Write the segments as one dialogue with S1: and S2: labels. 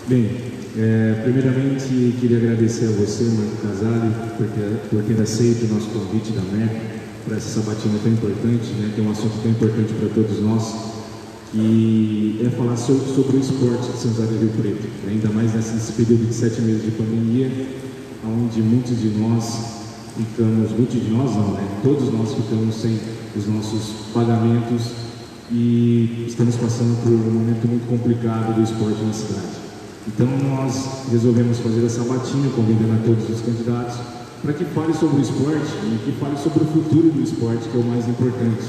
S1: Bem, primeiramente queria agradecer a você, Marco Casale, por ter aceito o nosso convite da MEC para essa sabatina tão importante, né, que é um assunto tão importante para todos nós, que é falar sobre o esporte de São José do Rio Preto, né, ainda mais nesse período de 7 meses de pandemia, onde muitos de nós não, né, todos nós ficamos sem os nossos pagamentos e estamos passando por um momento muito complicado do esporte na cidade. Então nós resolvemos fazer essa sabatina, convidando a todos os candidatos para que fale sobre o esporte e que fale sobre o futuro do esporte, que é o mais importante,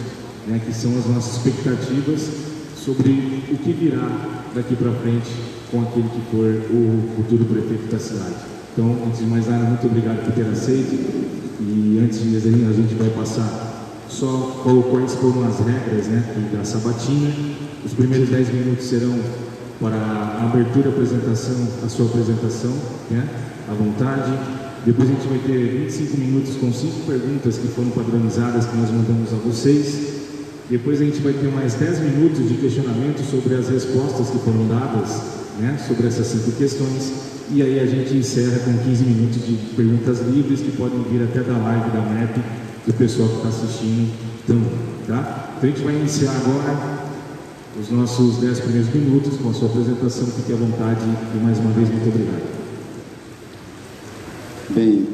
S1: né, que são as nossas expectativas sobre o que virá daqui para frente com aquele que for o futuro prefeito da cidade. Então, antes de mais nada, muito obrigado por ter aceito. E antes de a gente vai passar só quais foram as regras, né, da sabatina. Os primeiros 10 minutos serão para a abertura, a sua apresentação, né, à vontade. Depois a gente vai ter 25 minutos com 5 perguntas que foram padronizadas, que nós mandamos a vocês. Depois a gente vai ter mais 10 minutos de questionamento sobre as respostas que foram dadas, né, sobre essas 5 questões. E aí a gente encerra com 15 minutos de perguntas livres que podem vir até da live da MEP, do pessoal que está assistindo também, tá? Então a gente vai iniciar agora os nossos 10 primeiros minutos com a sua apresentação. Fique à vontade e mais uma vez muito obrigado.
S2: Bem,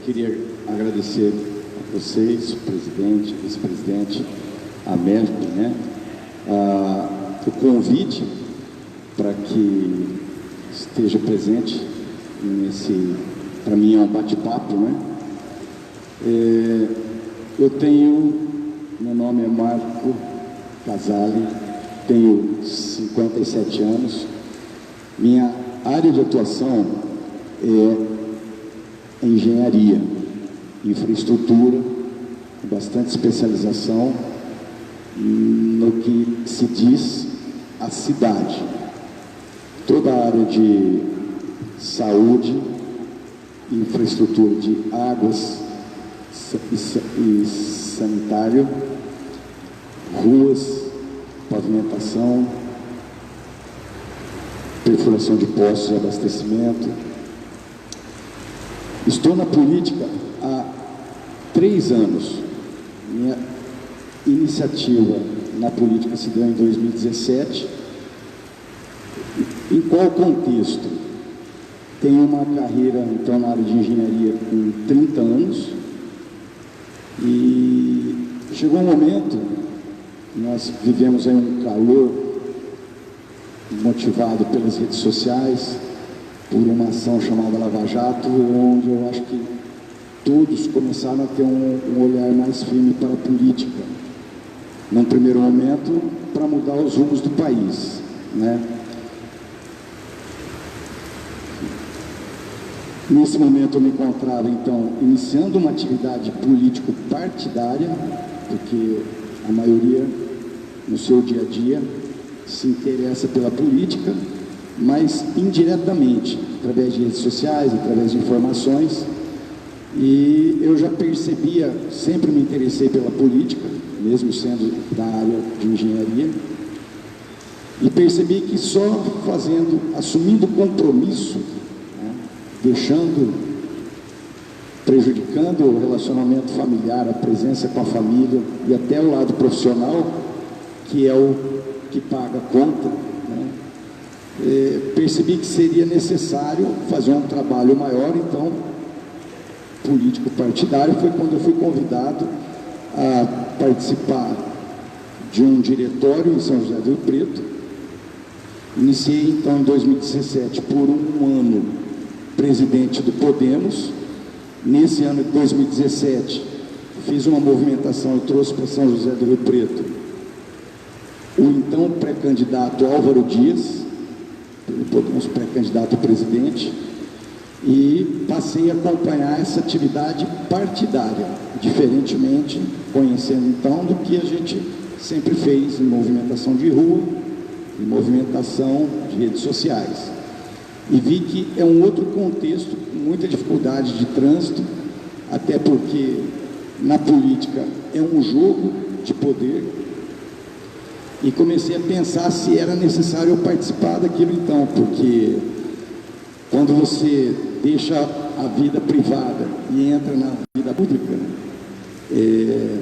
S2: queria agradecer a vocês, o presidente, o vice-presidente, a MEP, né, o convite para que esteja presente nesse, para mim é um bate-papo, né? Meu nome é Marco Casale, tenho 57 anos, minha área de atuação é engenharia, infraestrutura, bastante especialização no que se diz a cidade. Toda a área de saúde, infraestrutura de águas e sanitário, ruas, pavimentação, perfuração de postos de abastecimento. Estou na política há 3 anos. Minha iniciativa na política se deu em 2017. Em qual contexto? Tenho uma carreira, então, na área de engenharia com 30 anos e chegou um momento, nós vivemos aí um calor motivado pelas redes sociais, por uma ação chamada Lava Jato, onde eu acho que todos começaram a ter um olhar mais firme para a política, num primeiro momento, para mudar os rumos do país, né? Nesse momento eu me encontrava, então, iniciando uma atividade político-partidária, porque a maioria, no seu dia a dia, se interessa pela política, mas indiretamente, através de redes sociais, através de informações. E eu já percebia, sempre me interessei pela política, mesmo sendo da área de engenharia, e percebi que só assumindo compromisso, prejudicando o relacionamento familiar, a presença com a família e até o lado profissional, que é o que paga a conta, né? Percebi que seria necessário fazer um trabalho maior. Então, político partidário foi quando eu fui convidado a participar de um diretório em São José do Rio Preto. Iniciei então em 2017 por um ano presidente do Podemos. Nesse ano de 2017 fiz uma movimentação e trouxe para São José do Rio Preto o então pré-candidato Álvaro Dias, pelo Podemos, pré-candidato a presidente, e passei a acompanhar essa atividade partidária, diferentemente, conhecendo então do que a gente sempre fez em movimentação de rua, em movimentação de redes sociais. E vi que é um outro contexto, com muita dificuldade de trânsito, até porque na política é um jogo de poder, E comecei a pensar se era necessário eu participar daquilo então, porque quando você deixa a vida privada e entra na vida pública,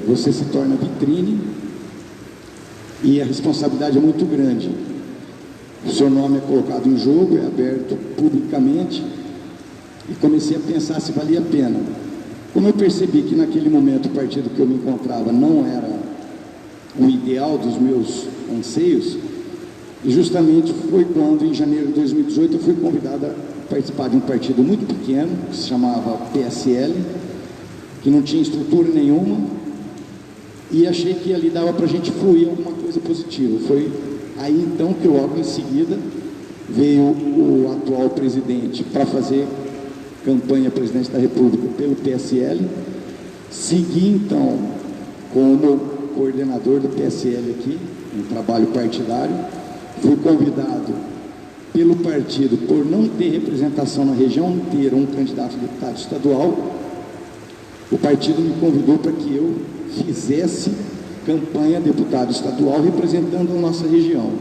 S2: você se torna vitrine e a responsabilidade é muito grande. O seu nome é colocado em jogo, é aberto publicamente, e comecei a pensar se valia a pena. Como eu percebi que naquele momento o partido que eu me encontrava não era o ideal dos meus anseios, e justamente foi quando, em janeiro de 2018, eu fui convidado a participar de um partido muito pequeno, que se chamava PSL, que não tinha estrutura nenhuma, e achei que ali dava para a gente fluir alguma coisa positiva. Foi aí então que logo em seguida veio o atual presidente para fazer campanha presidente da República pelo PSL, segui então como coordenador do PSL aqui, um trabalho partidário, fui convidado pelo partido, por não ter representação na região inteira, um candidato a deputado estadual, o partido me convidou para que eu fizesse campanha deputado estadual representando a nossa região.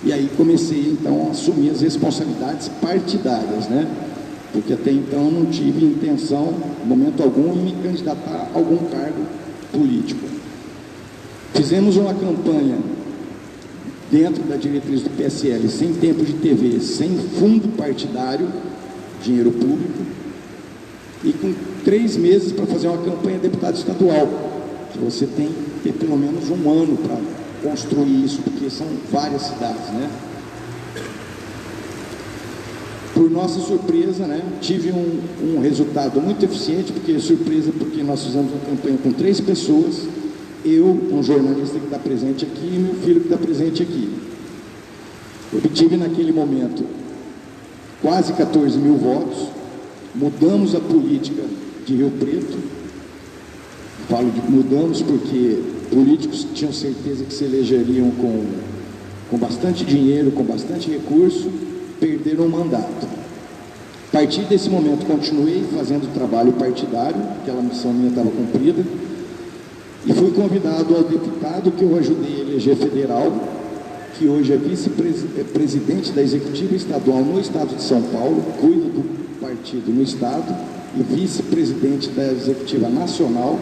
S2: E aí comecei então a assumir as responsabilidades partidárias, né? Porque até então não tive intenção, em momento algum, em me candidatar a algum cargo político. Fizemos uma campanha dentro da diretriz do PSL, sem tempo de TV, sem fundo partidário, dinheiro público, e com 3 meses para fazer uma campanha de deputado estadual, que você tem que ter pelo menos um ano para construir isso, porque são várias cidades, né? Por nossa surpresa, né, tive um resultado muito eficiente, porque nós fizemos uma campanha com 3 pessoas, eu, um jornalista que está presente aqui, e meu filho que está presente aqui. Obtive naquele momento quase 14 mil votos, mudamos a política de Rio Preto. Falo de mudamos porque políticos tinham certeza que se elegeriam com bastante dinheiro, com bastante recurso, perderam o mandato. A partir desse momento continuei fazendo trabalho partidário, aquela missão minha estava cumprida, e fui convidado ao deputado que eu ajudei a eleger federal, que hoje é vice-presidente da executiva estadual no estado de São Paulo, cuida do partido no estado, e vice-presidente da executiva nacional.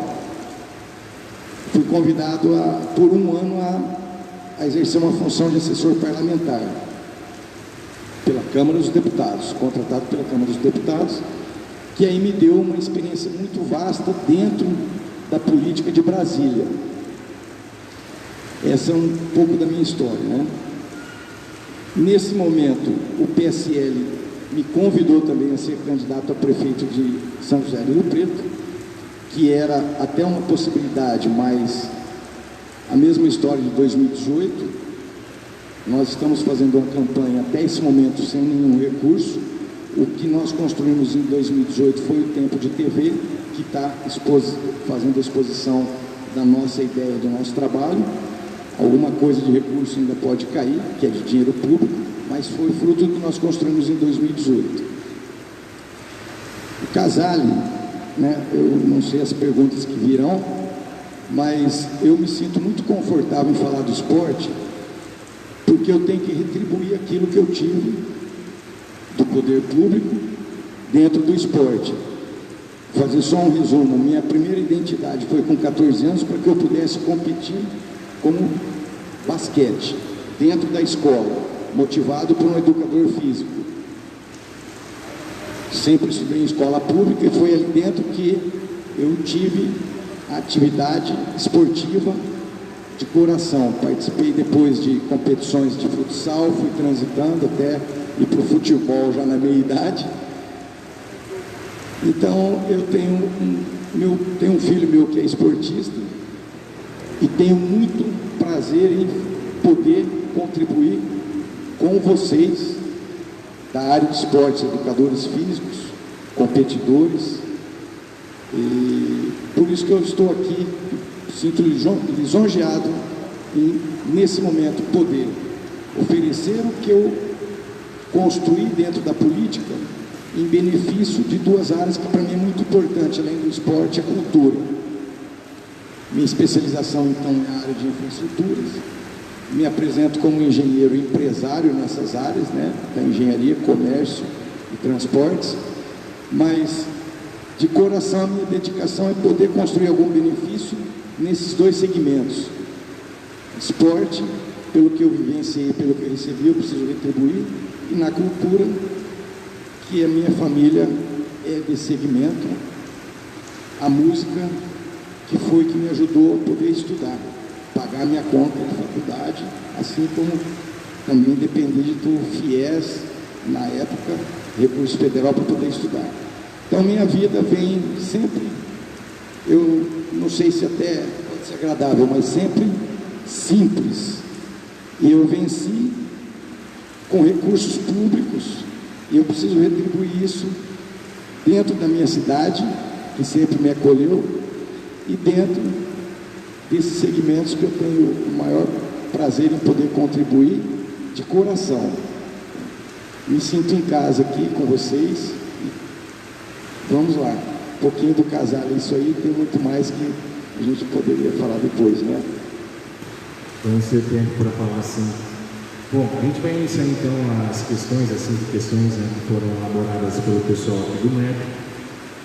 S2: Fui convidado por um ano a exercer uma função de assessor parlamentar pela Câmara dos Deputados, contratado pela Câmara dos Deputados, que aí me deu uma experiência muito vasta dentro da política de Brasília. Essa é um pouco da minha história, né? Nesse momento, o PSL me convidou também a ser candidato a prefeito de São José do Rio Preto, que era até uma possibilidade, mas a mesma história de 2018. Nós estamos fazendo uma campanha até esse momento sem nenhum recurso. O que nós construímos em 2018 foi o tempo de TV, que está fazendo a exposição da nossa ideia, do nosso trabalho. Alguma coisa de recurso ainda pode cair, que é de dinheiro público, mas foi fruto do que nós construímos em 2018. O Casale, né, eu não sei as perguntas que virão, mas eu me sinto muito confortável em falar do esporte, porque eu tenho que retribuir aquilo que eu tive do poder público dentro do esporte. Fazer só um resumo: minha primeira identidade foi com 14 anos para que eu pudesse competir como basquete dentro da escola, motivado por um educador físico. Sempre estudei em escola pública e foi ali dentro que eu tive a atividade esportiva de coração. Participei depois de competições de futsal, fui transitando até ir para o futebol já na meia idade. Então eu tenho um filho meu que é esportista e tenho muito prazer em poder contribuir com vocês da área de esportes, educadores físicos, competidores, e por isso que eu estou aqui, sinto lisonjeado em, nesse momento, poder oferecer o que eu construí dentro da política em benefício de 2 áreas que para mim é muito importante, além do esporte, a cultura. Minha especialização, então, é a área de infraestruturas. Me apresento como engenheiro empresário nessas áreas, né, da engenharia, comércio e transportes, mas de coração a minha dedicação é poder construir algum benefício nesses dois segmentos. Esporte, pelo que eu vivenciei, pelo que eu recebi, eu preciso retribuir, e na cultura, que a minha família é desse segmento, a música, que foi que me ajudou a poder estudar, pagar minha conta de faculdade, assim como também dependi do FIES, na época, recurso federal, para poder estudar. Então, minha vida vem sempre, eu não sei se até pode ser agradável, mas sempre simples. E eu venci com recursos públicos, e eu preciso retribuir isso dentro da minha cidade, que sempre me acolheu, e dentro desses segmentos que eu tenho o maior prazer em poder contribuir de coração. Me sinto em casa aqui com vocês. Vamos lá, um pouquinho do casal, isso aí tem muito mais que a gente poderia falar depois, né?
S1: Então, você tem tempo para falar assim. Bom, a gente vai iniciar então as questões, as 5 questões, né, que foram elaboradas pelo pessoal aqui do MEC.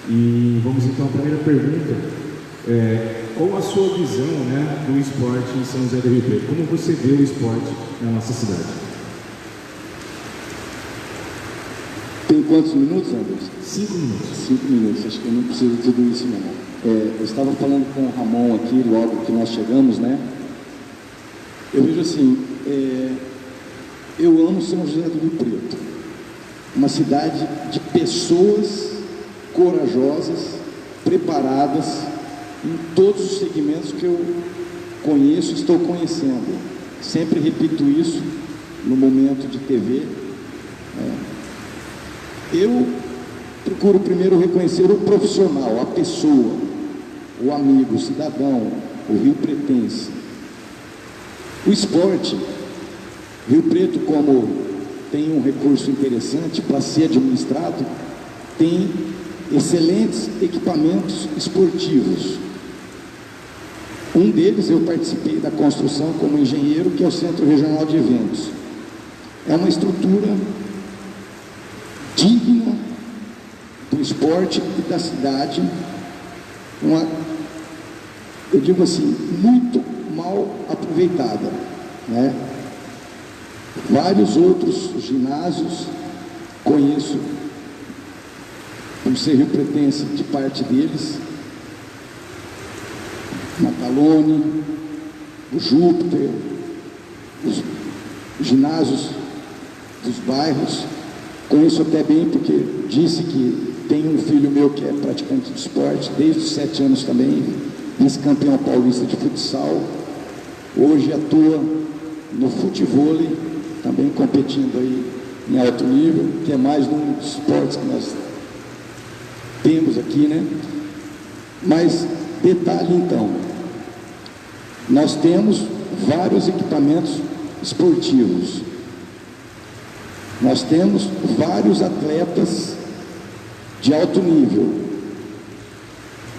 S1: E vamos então à primeira pergunta. Qual a sua visão, né, do esporte em São José do Rio Preto? Como você vê o esporte na nossa cidade?
S2: Tem quantos minutos, Anderson?
S1: 5 minutos.
S2: 5 minutos, acho que eu não preciso de tudo isso, não. Eu estava falando com o Ramon aqui, logo que nós chegamos, né? Eu vejo assim, eu amo São José do Rio Preto, uma cidade de pessoas corajosas, preparadas, em todos os segmentos que eu conheço, estou conhecendo. Sempre repito isso no momento de TV. Eu procuro primeiro reconhecer o profissional, a pessoa, o amigo, o cidadão, o rio pretense. O esporte, Rio Preto, como tem um recurso interessante para ser administrado, tem excelentes equipamentos esportivos. Um deles eu participei da construção como engenheiro, que é o Centro Regional de Eventos. É uma estrutura digna do esporte e da cidade, eu digo assim, muito mal aproveitada, né? Vários outros ginásios conheço, por ser rio-pretense, de parte deles, Matalone, o Júpiter, os ginásios dos bairros. Conheço até bem, porque disse que tem um filho meu que é praticante de esporte, desde os 7 anos também, vice-campeão paulista de futsal. Hoje atua no futevôlei, também competindo aí em alto nível, que é mais um dos esportes que nós temos aqui, né? Mas, detalhe então, nós temos vários equipamentos esportivos. Nós temos vários atletas de alto nível.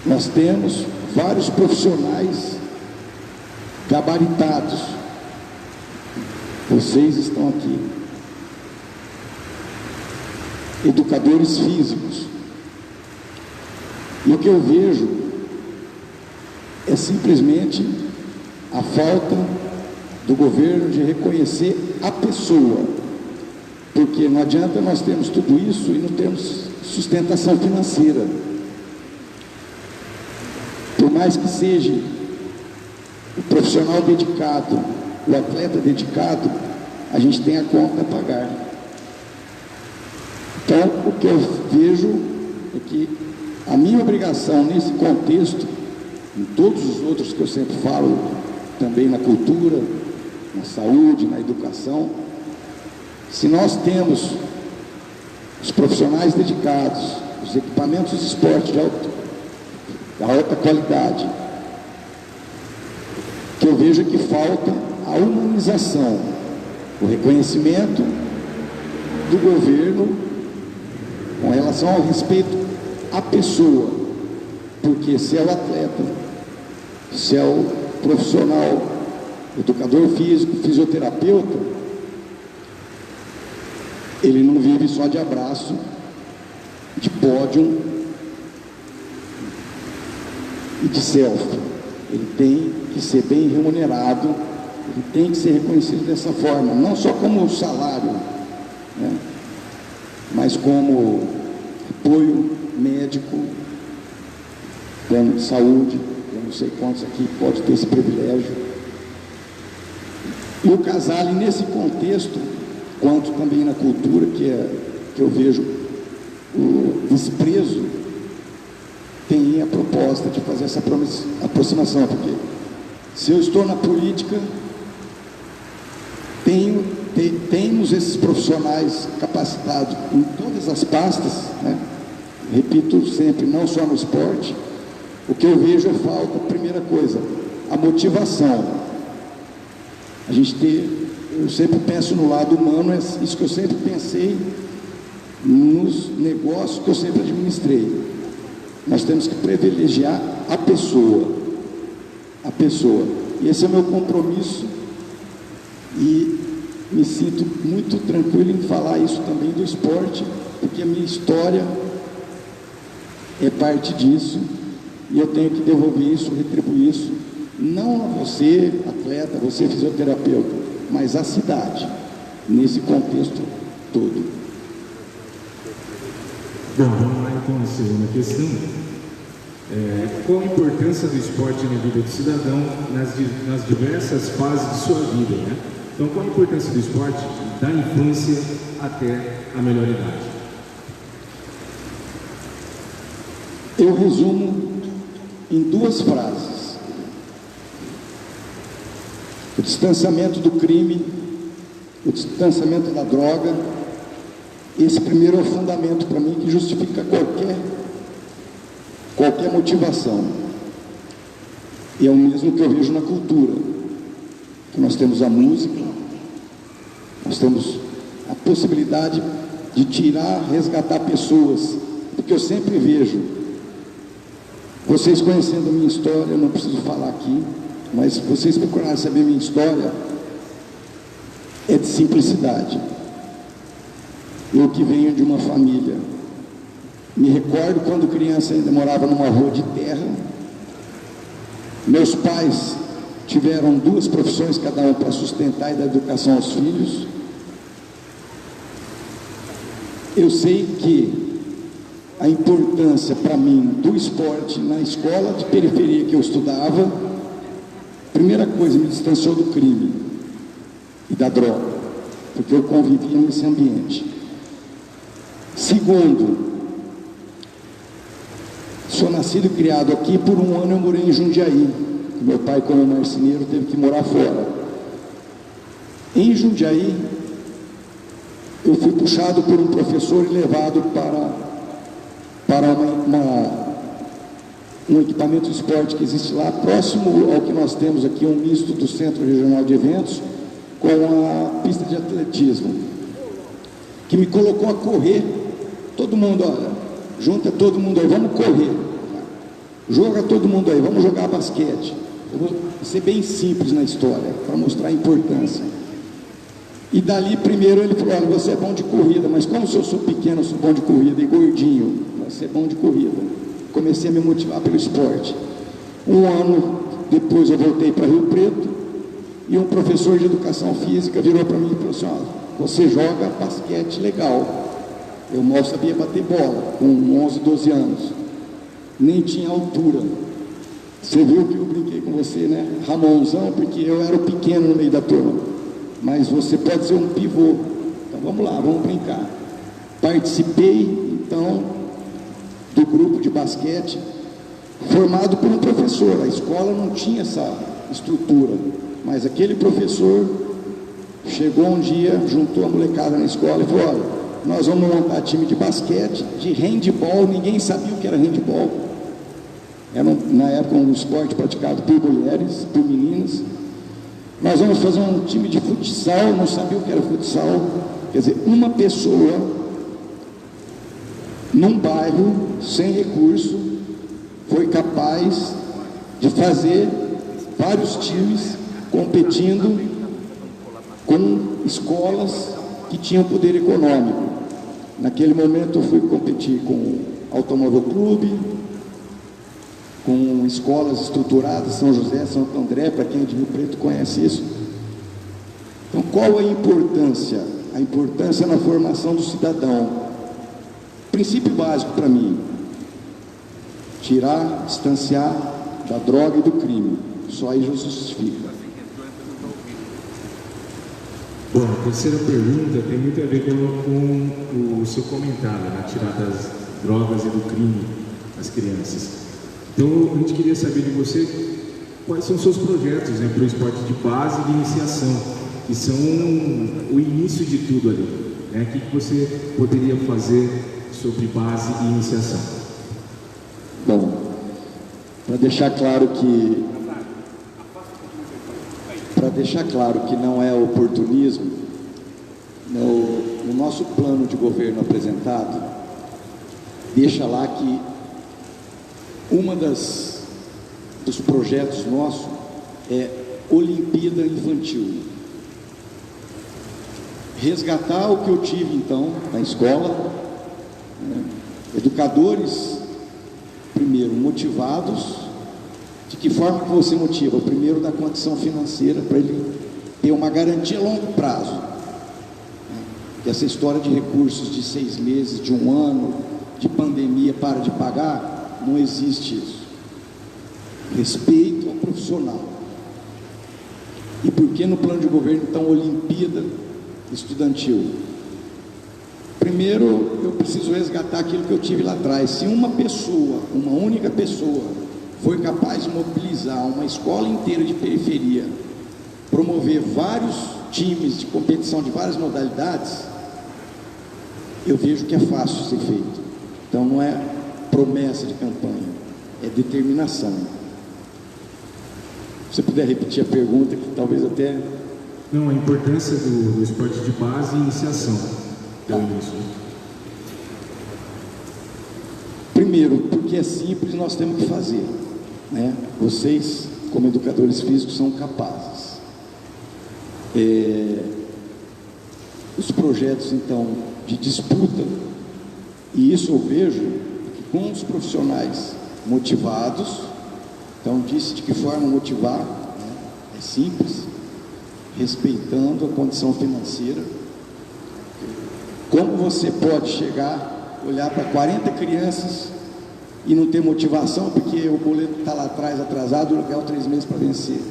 S2: Nós temos vários profissionais gabaritados. Vocês estão aqui. Educadores físicos. E o que eu vejo é simplesmente a falta do governo de reconhecer a pessoa. Porque não adianta nós termos tudo isso e não termos sustentação financeira. Por mais que seja o profissional dedicado, o atleta dedicado, a gente tem a conta a pagar. Então, o que eu vejo é que a minha obrigação nesse contexto, em todos os outros que eu sempre falo, também na cultura, na saúde, na educação, se nós temos os profissionais dedicados, os equipamentos de esporte de alta qualidade, que eu vejo que falta a humanização, o reconhecimento do governo com relação ao respeito à pessoa, porque se é o atleta se é o profissional, educador físico, fisioterapeuta, ele não vive só de abraço, de pódio e de selfie. Ele tem que ser bem remunerado, ele tem que ser reconhecido dessa forma, não só como salário, né, mas como apoio médico, plano de saúde. Eu não sei quantos aqui pode ter esse privilégio. E o Casale, nesse contexto, quanto também na cultura, que eu vejo o desprezo, tem a proposta de fazer essa aproximação, porque se eu estou na política, temos esses profissionais capacitados em todas as pastas, né? Repito sempre, não só no esporte. O que eu vejo é falta, primeira coisa, a motivação. A gente eu sempre penso no lado humano, é isso que eu sempre pensei nos negócios que eu sempre administrei. Nós temos que privilegiar a pessoa. A pessoa. E esse é o meu compromisso, e me sinto muito tranquilo em falar isso também do esporte, porque a minha história é parte disso, e eu tenho que devolver isso, retribuir isso, não a você, atleta, você fisioterapeuta, mas à cidade, nesse contexto todo.
S1: Bom, vamos lá então à segunda questão. Qual a importância do esporte na vida do cidadão nas diversas fases de sua vida, né? Então, qual a importância do esporte da infância até a melhor idade?
S2: Eu resumo em 2 frases: o distanciamento do crime, o distanciamento da droga. Esse primeiro é o fundamento para mim, que justifica qualquer motivação. E é o mesmo que eu vejo na cultura, que nós temos a música, nós temos a possibilidade de resgatar pessoas, porque eu sempre vejo, vocês conhecendo a minha história, eu não preciso falar aqui, mas se vocês procurarem saber minha história, é de simplicidade. Eu que venho de uma família, me recordo quando criança ainda morava numa rua de terra. Meus pais tiveram 2 profissões cada um para sustentar e dar educação aos filhos. Eu sei que a importância para mim do esporte na escola de periferia que eu estudava, primeira coisa, me distanciou do crime e da droga, porque eu convivia nesse ambiente. Segundo, sou nascido e criado aqui. Por um ano eu morei em Jundiaí. Meu pai, como marceneiro, teve que morar fora. Em Jundiaí, eu fui puxado por um professor e levado para um equipamento de esporte que existe lá, próximo ao que nós temos aqui, um misto do Centro Regional de Eventos com a pista de atletismo, que me colocou a correr. Todo mundo, olha, junta todo mundo aí, vamos correr, joga todo mundo aí, vamos jogar basquete. Eu vou ser bem simples na história, para mostrar a importância. E dali, primeiro, ele falou: olha, você é bom de corrida, mas como eu sou pequeno, eu sou bom de corrida, e gordinho, você é bom de corrida. Comecei a me motivar pelo esporte. Um ano depois eu voltei para Rio Preto, e um professor de educação física virou para mim e falou assim: olha, você joga basquete legal. Eu mal sabia bater bola, com 11, 12 anos. Nem tinha altura. Você viu que eu brinquei com você, né? Ramonzão, porque eu era o pequeno no meio da turma. Mas você pode ser um pivô. Então vamos lá, vamos brincar. Participei, então, do grupo de basquete, formado por um professor. A escola não tinha essa estrutura, mas aquele professor chegou um dia, juntou a molecada na escola e falou: olha, nós vamos montar time de basquete, de handball. Ninguém sabia o que era handball. Era, na época, um esporte praticado por mulheres, por meninas. Nós vamos fazer um time de futsal. Não sabia o que era futsal. Quer dizer, uma pessoa num bairro sem recurso foi capaz de fazer vários times competindo com escolas que tinham poder econômico. Naquele momento eu fui competir com o Automóvel Clube, com escolas estruturadas, São José, Santo André, para quem é de Rio Preto conhece isso. Então, qual a importância? A importância na formação do cidadão. Princípio básico para mim: tirar, distanciar da droga e do crime. Só aí já justifica.
S1: Bom, a terceira pergunta tem muito a ver com o seu comentário, né? Tirar das drogas e do crime as crianças. Então, a gente queria saber de você quais são os seus projetos, né, para o esporte de base e de iniciação, que são o início de tudo ali, né? O que você poderia fazer sobre base e iniciação?
S2: Bom, para deixar claro que não é oportunismo, no nosso plano de governo apresentado, deixa lá que dos projetos nossos é Olimpíada Infantil. Resgatar o que eu tive então na escola, né? Educadores, primeiro, motivados. De que forma que você motiva? Primeiro, da condição financeira, para ele ter uma garantia a longo prazo, né? Que essa história de recursos de 6 meses, de 1 ano, de pandemia, para de pagar, não existe isso. Respeito ao profissional. E por que no plano de governo, então, Olimpíada Estudantil? Primeiro, eu preciso resgatar aquilo que eu tive lá atrás. Se uma pessoa, uma única pessoa, foi capaz de mobilizar uma escola inteira de periferia, promover vários times de competição de várias modalidades, eu vejo que é fácil ser feito. Então não é promessa de campanha, é determinação. Se você puder repetir a pergunta, que talvez até...
S1: Não, a importância do esporte de base e iniciação. Início.
S2: Primeiro, porque é simples, nós temos que fazer, né? Vocês, como educadores físicos, são capazes. Os projetos, então, de disputa, e isso eu vejo que com os profissionais motivados, então disse de que forma motivar, né? É simples, respeitando a condição financeira. Como você pode chegar, olhar para 40 crianças e não ter motivação porque o boleto está lá atrás atrasado, o aluguel 3 meses para vencer?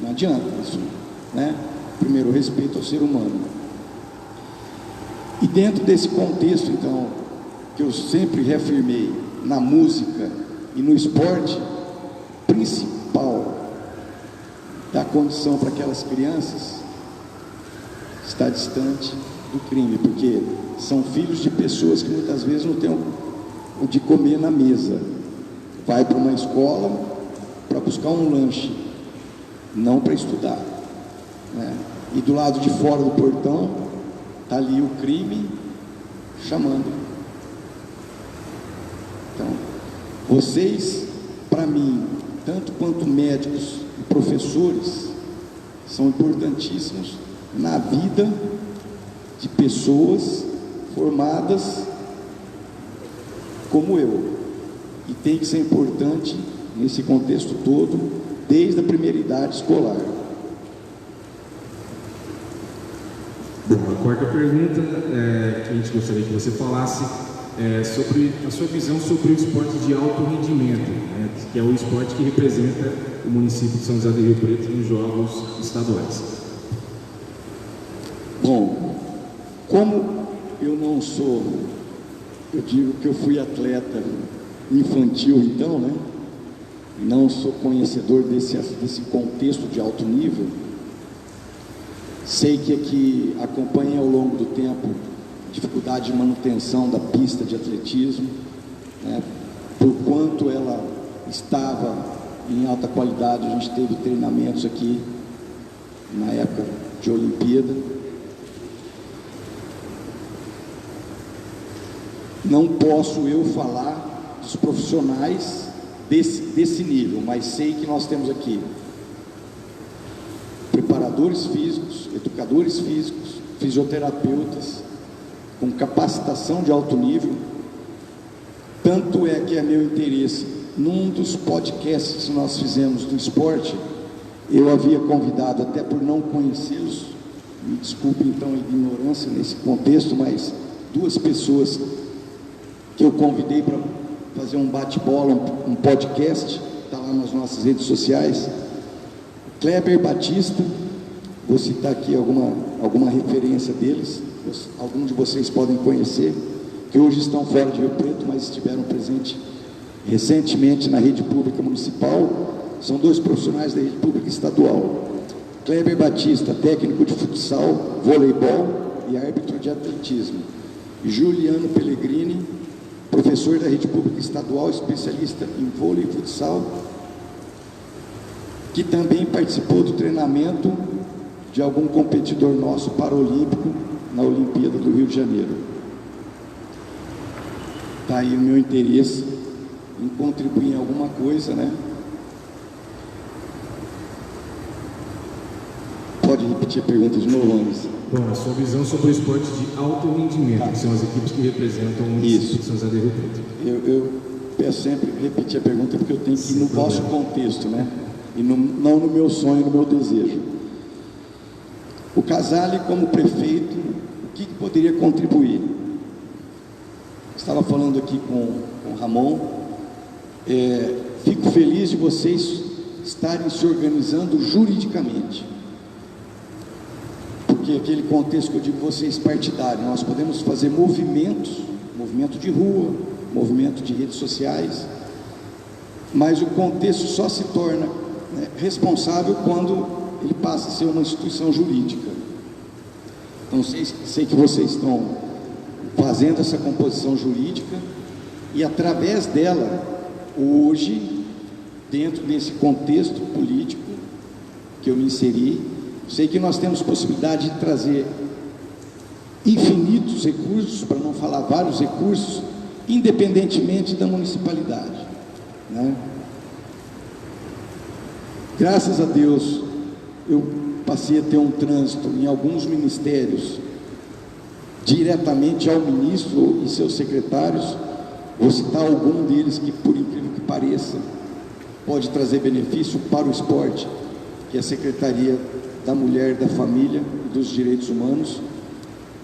S2: Não adianta isso, né? Primeiro, respeito ao ser humano. E dentro desse contexto, então, que eu sempre reafirmei, na música e no esporte, principal da condição para aquelas crianças está distante do crime, porque são filhos de pessoas que muitas vezes não têm o de comer na mesa. Vai para uma escola para buscar um lanche, não para estudar, né? E do lado de fora do portão está ali o crime chamando. Então, vocês, para mim, tanto quanto médicos e professores, são importantíssimos na vida de pessoas formadas como eu, e tem que ser importante nesse contexto todo, desde a primeira idade escolar.
S1: Bom, a quarta pergunta que a gente gostaria que você falasse sobre a sua visão sobre o esporte de alto rendimento, né, que é o esporte que representa o município de São José do Rio Preto nos Jogos Estaduais.
S2: Bom, como eu não sou, eu digo que eu fui atleta infantil, então, né? Não sou conhecedor desse contexto de alto nível. Sei que aqui acompanhei ao longo do tempo dificuldade de manutenção da pista de atletismo, né? Por quanto ela estava em alta qualidade, a gente teve treinamentos aqui na época de Olimpíada. Não posso eu falar dos profissionais desse nível, mas sei que nós temos aqui preparadores físicos, educadores físicos, fisioterapeutas, com capacitação de alto nível. Tanto é que é meu interesse, num dos podcasts que nós fizemos do esporte, eu havia convidado, até por não conhecê-los, me desculpe então a ignorância nesse contexto, mas 2 pessoas que eu convidei para fazer um bate-bola, um podcast, está lá nas nossas redes sociais. Kleber Batista, vou citar aqui alguma referência deles, alguns de vocês podem conhecer, que hoje estão fora de Rio Preto, mas estiveram presentes recentemente na rede pública municipal. São 2 profissionais da rede pública estadual. Kleber Batista, técnico de futsal, voleibol e árbitro de atletismo. E Juliano Pellegrini, professor da rede pública estadual, especialista em vôlei e futsal, que também participou do treinamento de algum competidor nosso paralímpico na Olimpíada do Rio de Janeiro. Está aí o meu interesse em contribuir em alguma coisa, né? Pode repetir a pergunta de novo, Anderson?
S1: Bom, a sua visão sobre o esporte de alto rendimento, que são as equipes que representam o município de São José do Rio Preto.
S2: Eu peço sempre repetir a pergunta, porque eu tenho que ir no vosso contexto, né? E não no meu sonho, no meu desejo. O Casale, como prefeito, o que poderia contribuir? Estava falando aqui com o Ramon, fico feliz de vocês estarem se organizando juridicamente, porque aquele contexto que eu digo vocês partidário, nós podemos fazer movimentos, movimento de rua, movimento de redes sociais, mas o contexto só se torna, né, responsável quando ele passa a ser uma instituição jurídica. Então sei que vocês estão fazendo essa composição jurídica e através dela, hoje, dentro desse contexto político que eu me inseri, sei que nós temos possibilidade de trazer infinitos recursos, para não falar vários recursos, independentemente da municipalidade, né? Graças a Deus, eu passei a ter um trânsito em alguns ministérios, diretamente ao ministro e seus secretários. Vou citar algum deles que, por incrível que pareça, pode trazer benefício para o esporte, que é a Secretaria da Mulher, da Família e dos Direitos Humanos,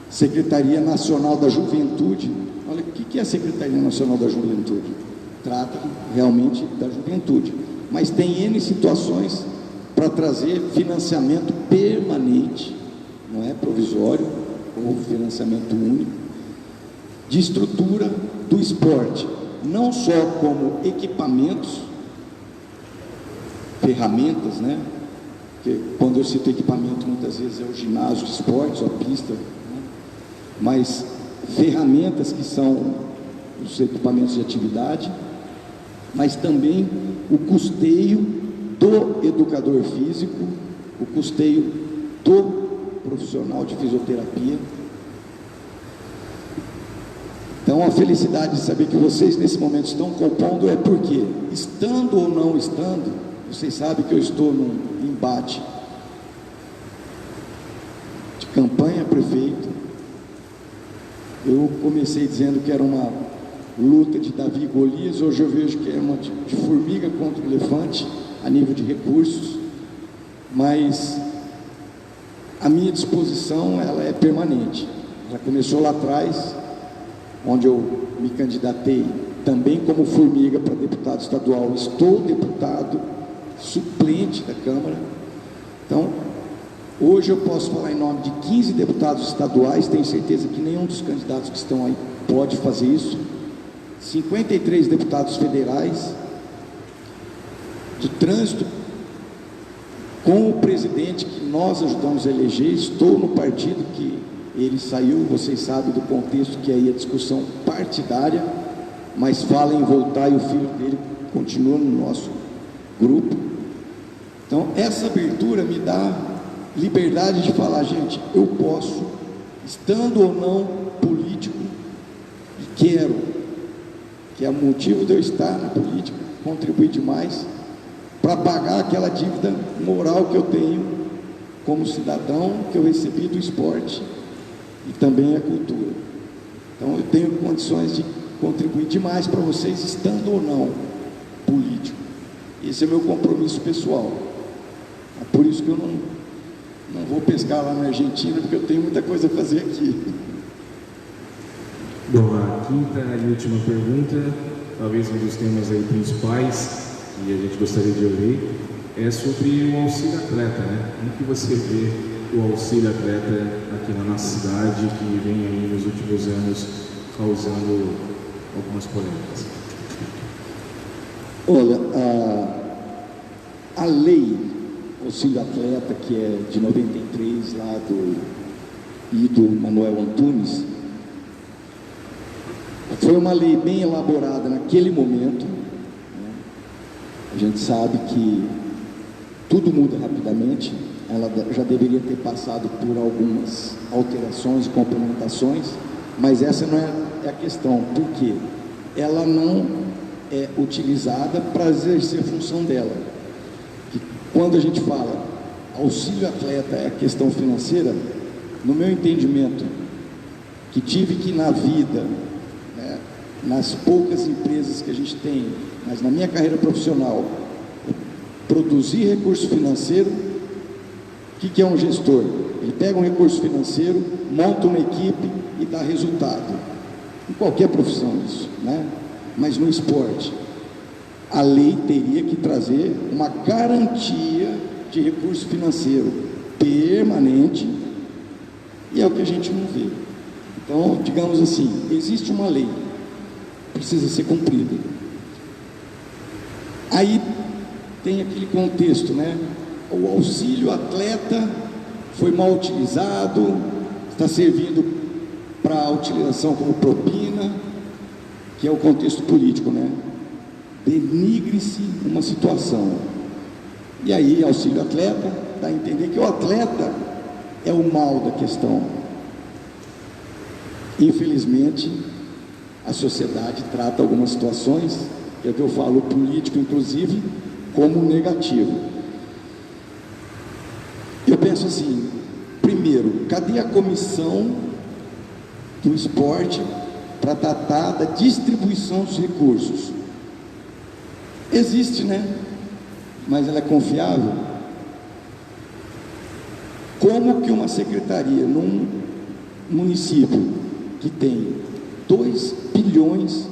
S2: Secretaria Nacional da Juventude. Olha, o que é a Secretaria Nacional da Juventude? Trata realmente da juventude, mas tem N situações para trazer financiamento permanente, não é provisório, ou financiamento único, de estrutura do esporte, não só como equipamentos, ferramentas, né? Porque quando eu cito equipamento, muitas vezes é o ginásio de esportes, ou a pista, né? Mas ferramentas que são os equipamentos de atividade, mas também o custeio do educador físico, o custeio do profissional de fisioterapia. Então a felicidade de saber que vocês nesse momento estão compondo é porque, estando ou não estando, vocês sabem que eu estou num embate de campanha a prefeito. Eu comecei dizendo que era uma luta de Davi e Golias, hoje eu vejo que é uma de formiga contra o elefante a nível de recursos, mas a minha disposição, ela é permanente. Ela começou lá atrás, onde eu me candidatei também como formiga para deputado estadual. Estou deputado suplente da Câmara. Então, hoje eu posso falar em nome de 15 deputados estaduais, tenho certeza que nenhum dos candidatos que estão aí pode fazer isso. 53 deputados federais, do trânsito com o presidente que nós ajudamos a eleger. Estou no partido que ele saiu, vocês sabem do contexto que aí a discussão partidária, mas fala em voltar e o filho dele continua no nosso grupo. Então essa abertura me dá liberdade de falar, gente, eu posso, estando ou não político, e quero, que é o motivo de eu estar na política, contribuir demais para pagar aquela dívida moral que eu tenho como cidadão, que eu recebi do esporte e também a cultura. Então eu tenho condições de contribuir demais para vocês, estando ou não político. Esse é meu compromisso pessoal. É por isso que eu não vou pescar lá na Argentina, porque eu tenho muita coisa a fazer aqui.
S1: Bom, a quinta e última pergunta, talvez um dos temas aí principais que a gente gostaria de ouvir, é sobre o auxílio atleta, né? Como que você vê o auxílio atleta aqui na nossa cidade, que vem aí nos últimos anos causando algumas polêmicas?
S2: Olha, a lei auxílio atleta, que é de 93, lá do Manuel Antunes, foi uma lei bem elaborada naquele momento, né? A gente sabe que tudo muda rapidamente, ela já deveria ter passado por algumas alterações e complementações, mas essa não é a questão, porque ela não é utilizada para exercer a função dela. E quando a gente fala auxílio atleta é a questão financeira, no meu entendimento, que tive que na vida, né, nas poucas empresas que a gente tem, mas na minha carreira profissional, produzir recurso financeiro. O que é um gestor? Ele pega um recurso financeiro, monta uma equipe e dá resultado. Em qualquer profissão isso, né? Mas no esporte, a lei teria que trazer uma garantia de recurso financeiro permanente, e é o que a gente não vê. Então, digamos assim, existe uma lei, precisa ser cumprida. Aí tem aquele contexto, né? O auxílio atleta foi mal utilizado, está servindo para utilização como propina, que é o contexto político, né? Denigre-se uma situação. E aí, auxílio atleta, dá a entender que o atleta é o mal da questão. Infelizmente, a sociedade trata algumas situações, que é o que eu falo, político inclusive, como negativo. Eu penso assim, primeiro, cadê a comissão do esporte para tratar da distribuição dos recursos? Existe, né? Mas ela é confiável? Como que uma secretaria num município que tem 2 bilhões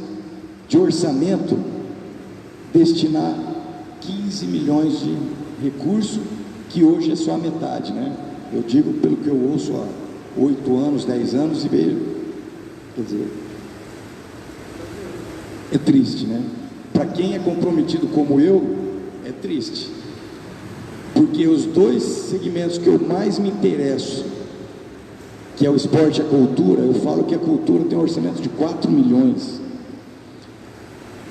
S2: de orçamento destinar 15 milhões de recursos, que hoje é só a metade, né? Eu digo pelo que eu ouço há 8 anos, 10 anos e vejo, quer dizer, é triste, né? Para quem é comprometido como eu, é triste, porque os 2 segmentos que eu mais me interesso, que é o esporte e a cultura, eu falo que a cultura tem um orçamento de 4 milhões.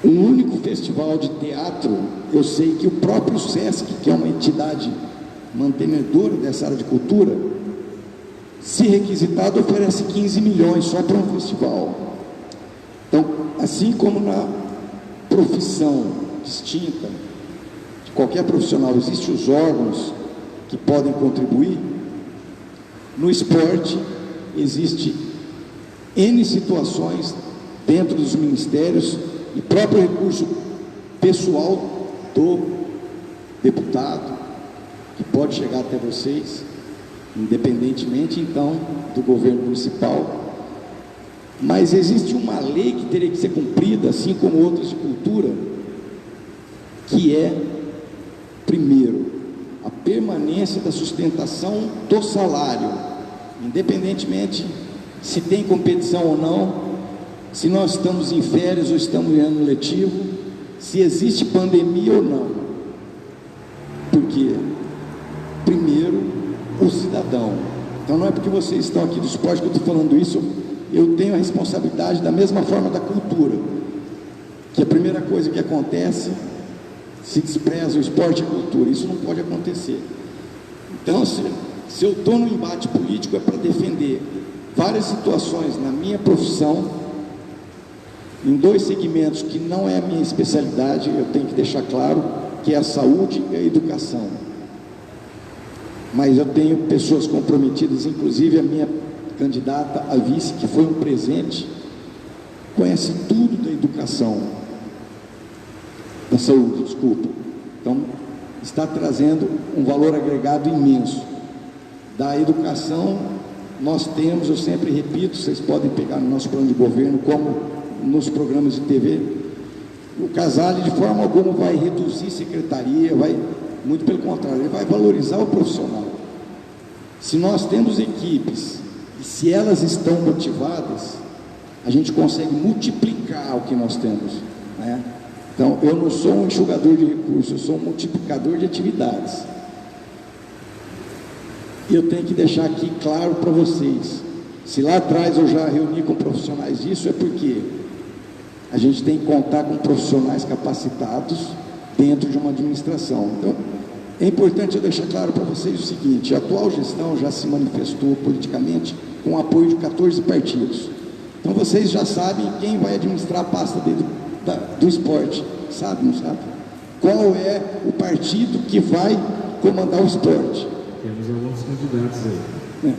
S2: Um único festival de teatro, eu sei que o próprio SESC, que é uma entidade mantenedora dessa área de cultura, se requisitado, oferece 15 milhões só para um festival. Então, assim como na profissão distinta de qualquer profissional, existem os órgãos que podem contribuir, no esporte existe N situações dentro dos ministérios e próprio recurso pessoal do deputado, que pode chegar até vocês, independentemente então do governo municipal. Mas existe uma lei que teria que ser cumprida, assim como outras de cultura, que é, primeiro, a permanência da sustentação do salário, independentemente se tem competição ou não, se nós estamos em férias ou estamos em ano letivo, se existe pandemia ou não. Porque, primeiro, o cidadão. Então não é porque vocês estão aqui do esporte que eu estou falando isso, eu tenho a responsabilidade da mesma forma da cultura, que a primeira coisa que acontece, se despreza o esporte e a cultura. Isso não pode acontecer. Então, se eu estou no embate político, é para defender várias situações na minha profissão, em dois segmentos que não é a minha especialidade, eu tenho que deixar claro, que é a saúde e a educação. Mas eu tenho pessoas comprometidas, inclusive a minha candidata a vice, que foi um presente, conhece tudo da educação, da saúde, desculpa. Então, está trazendo um valor agregado imenso. Da educação, nós temos, eu sempre repito, vocês podem pegar no nosso plano de governo, como nos programas de TV, o Casale de forma alguma vai reduzir secretaria, muito pelo contrário, ele vai valorizar o profissional. Se nós temos equipes, e se elas estão motivadas, a gente consegue multiplicar o que nós temos, né? Então, eu não sou um enxugador de recursos, eu sou um multiplicador de atividades. E eu tenho que deixar aqui claro para vocês, se lá atrás eu já reuni com profissionais disso, é porque a gente tem que contar com profissionais capacitados dentro de uma administração. Então, é importante eu deixar claro para vocês o seguinte: a atual gestão já se manifestou politicamente com o apoio de 14 partidos. Então, vocês já sabem quem vai administrar a pasta do esporte. Sabe, não sabe? Qual é o partido que vai comandar o esporte?
S1: Temos alguns candidatos aí.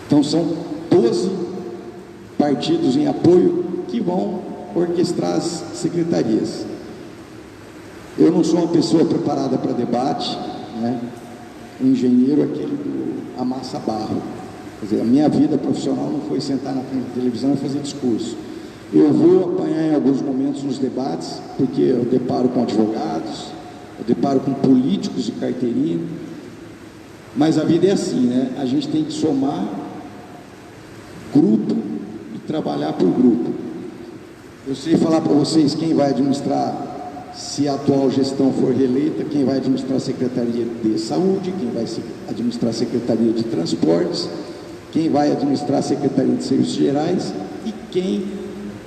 S2: Então, são 12 partidos em apoio que vão orquestrar as secretarias. Eu não sou uma pessoa preparada para debate, né? O engenheiro é aquele do amassa barro. Quer dizer, a minha vida profissional não foi sentar na frente da televisão e fazer discurso. Eu vou apanhar em alguns momentos nos debates, porque eu deparo com advogados, eu deparo com políticos de carteirinha, mas a vida é assim, né? A gente tem que somar grupo e trabalhar por grupo. Eu sei falar para vocês quem vai administrar, se a atual gestão for reeleita, quem vai administrar a Secretaria de Saúde, quem vai administrar a Secretaria de Transportes, quem vai administrar a Secretaria de Serviços Gerais e quem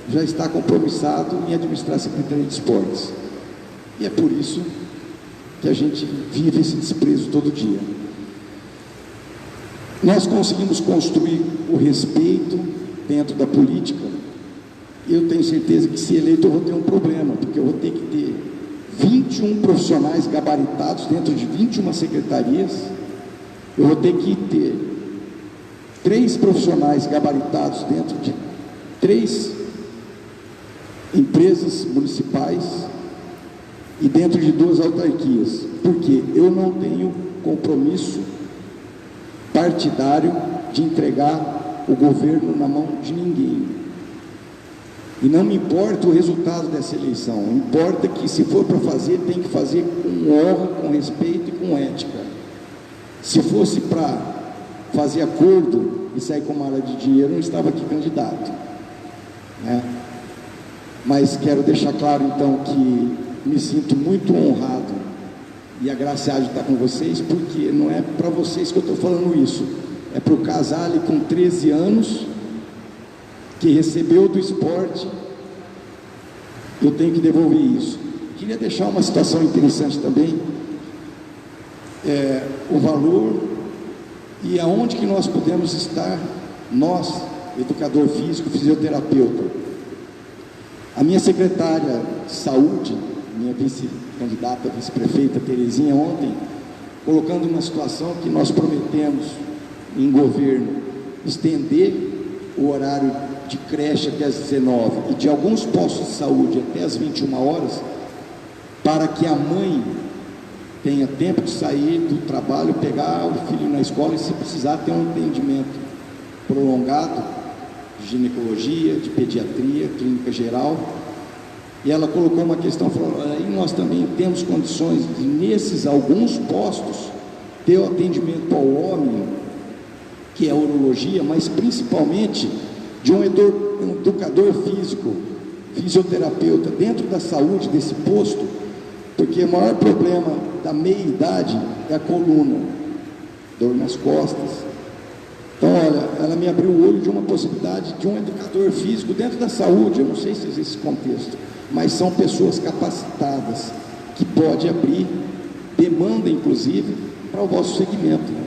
S2: já está compromissado em administrar a Secretaria de Esportes. E é por isso que a gente vive esse desprezo todo dia. Nós conseguimos construir o respeito dentro da política. Eu tenho certeza que, se eleito, eu vou ter um problema, porque eu vou ter que ter 21 profissionais gabaritados dentro de 21 secretarias. Eu vou ter que ter 3 profissionais gabaritados dentro de 3 empresas municipais e dentro de 2 autarquias, porque eu não tenho compromisso partidário de entregar o governo na mão de ninguém. E não me importa o resultado dessa eleição, importa que, se for para fazer, tem que fazer com honra, com respeito e com ética. Se fosse para fazer acordo e sair com mala de dinheiro, eu não estava aqui candidato, né? Mas quero deixar claro, então, que me sinto muito honrado e agraciado de estar com vocês, porque não é para vocês que eu estou falando isso, é para o Casale, com 13 anos, que recebeu do esporte. Eu tenho que devolver isso. Queria deixar uma situação interessante também, o valor e aonde que nós podemos estar, nós, educador físico, fisioterapeuta. A minha secretária de saúde, minha vice-candidata, vice-prefeita Terezinha, ontem, colocando uma situação que nós prometemos em governo, estender o horário de creche até às 19 e de alguns postos de saúde até às 21 horas, para que a mãe tenha tempo de sair do trabalho, pegar o filho na escola e, se precisar, ter um atendimento prolongado de ginecologia, de pediatria, clínica geral. E ela colocou uma questão, falou: aí nós também temos condições de, nesses alguns postos, ter o atendimento ao homem, que é a urologia, mas principalmente de um educador físico, fisioterapeuta, dentro da saúde desse posto, porque o maior problema da meia-idade é a coluna, dor nas costas. Então, olha, ela me abriu o olho de uma possibilidade de um educador físico dentro da saúde. Eu não sei se existe esse contexto, mas são pessoas capacitadas, que pode abrir demanda, inclusive, para o vosso segmento, né?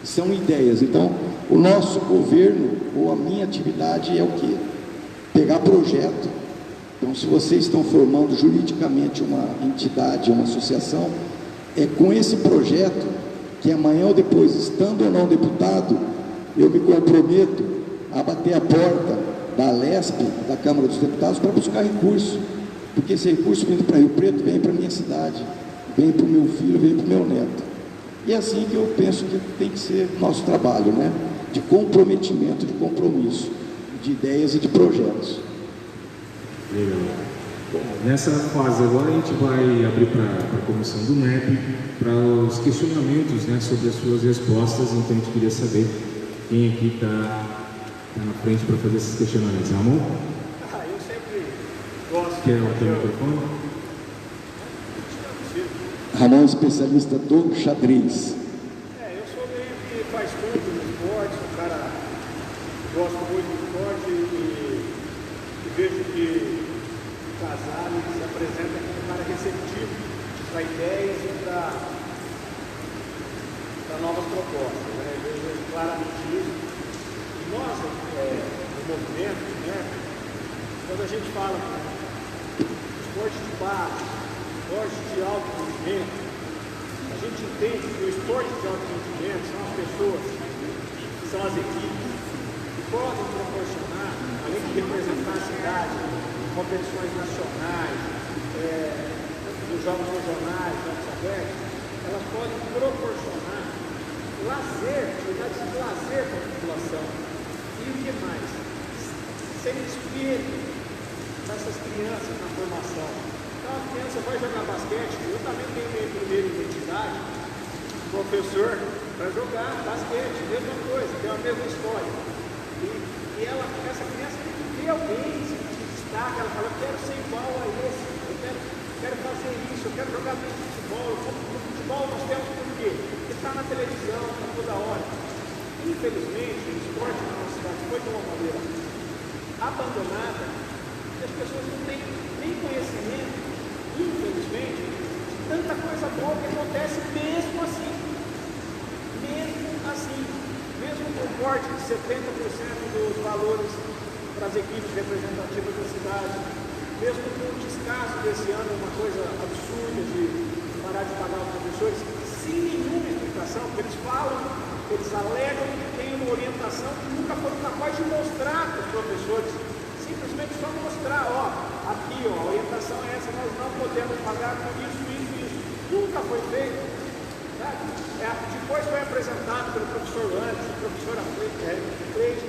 S2: São ideias. Então, o nosso governo, ou a minha atividade, é o quê? pegar projeto. Então, se vocês estão formando juridicamente uma entidade, uma associação, é com esse projeto que amanhã ou depois, estando ou não deputado, eu me comprometo a bater a porta da Alesp, da Câmara dos Deputados, para buscar recurso, porque esse recurso vindo para Rio Preto vem para a minha cidade, vem para o meu filho, vem para o meu neto. E é assim que eu penso que tem que ser nosso trabalho, né? De comprometimento, de compromisso, de ideias e de projetos.
S1: Legal. Bom, nessa fase agora a gente vai abrir para a comissão do MEP, para os questionamentos, né, sobre as suas respostas. Então a gente queria saber quem aqui está na frente para fazer esses questionamentos. Ramon?
S3: Eu sempre gosto.
S1: Quer o teu microfone?
S2: Ramon, especialista do xadrez.
S3: Eu sou meio que faz tudo no esporte, um cara que gosta muito do esporte e vejo que o Casale se apresenta como um cara receptivo para ideias e para novas propostas. Né? Eu vejo claramente isso. E nós, no movimento, né, quando a gente fala esporte de base, esporte de alto rendimento, a gente entende que o esporte de alto rendimento são as pessoas, são as equipes que podem proporcionar, além de representar a cidade, competições nacionais, dos jogos regionais, jogos abertos, elas podem proporcionar lazer, atividades de lazer para a população. E o que mais? Ser espelho dessas crianças na formação. Então a criança vai jogar basquete, eu também tenho minha primeira identidade, professor, para jogar basquete, mesma coisa, tem a mesma história. E essa criança tem que ver alguém, se destaca, ela fala, eu quero ser igual a esse, eu quero fazer isso, eu quero jogar bem futebol. No futebol nós temos por quê? Porque está na televisão, está toda hora. Infelizmente, o esporte na nossa cidade foi de uma maneira abandonada, e as pessoas não têm nem conhecimento, infelizmente, de tanta coisa boa que acontece mesmo assim. Mesmo com o corte de 70% dos valores para as equipes representativas da cidade, mesmo com o descaso desse ano, uma coisa absurda de parar de pagar os professores, sem nenhuma explicação, porque eles falam, eles alegam que tem uma orientação que nunca foram capazes de mostrar para os professores, simplesmente só mostrar, aqui, a orientação é essa, nós não podemos pagar por isso, nunca foi feito. Depois foi apresentado pelo professor Anderson, professora Freire,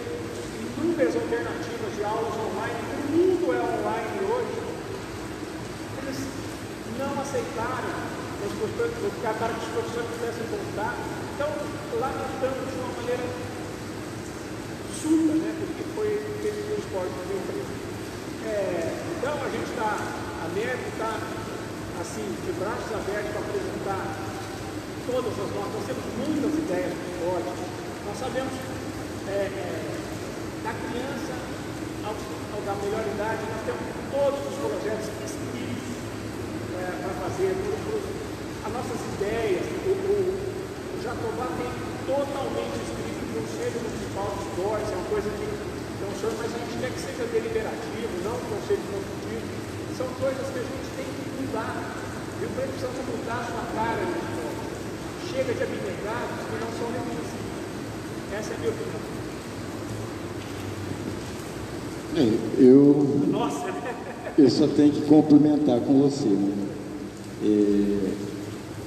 S3: inúmeras alternativas de aulas online, o mundo é online hoje. Eles não aceitaram para que os professores pudessem contar. Então, lá nós estamos de uma maneira surda, né, porque foi feito no esporte no Rio Preto. Então, a gente está, a MEP está, assim, de braços abertos para apresentar todas as nós temos muitas ideias do esporte. Nós sabemos da criança ao da melhor idade, nós temos todos os projetos escritos para fazer, as nossas ideias. O Jatobá tem totalmente escrito o Conselho Municipal de Esportes, é uma coisa que não chama, mas a gente quer que seja deliberativo, não um conselho consultivo. São coisas que a gente tem que mudar. E o preto precisa mudar a sua cara no esporte. Chega de abnegados que não são reconhecidos. Essa é a minha opinião. Nossa!
S2: Eu só tenho que complementar com você, né?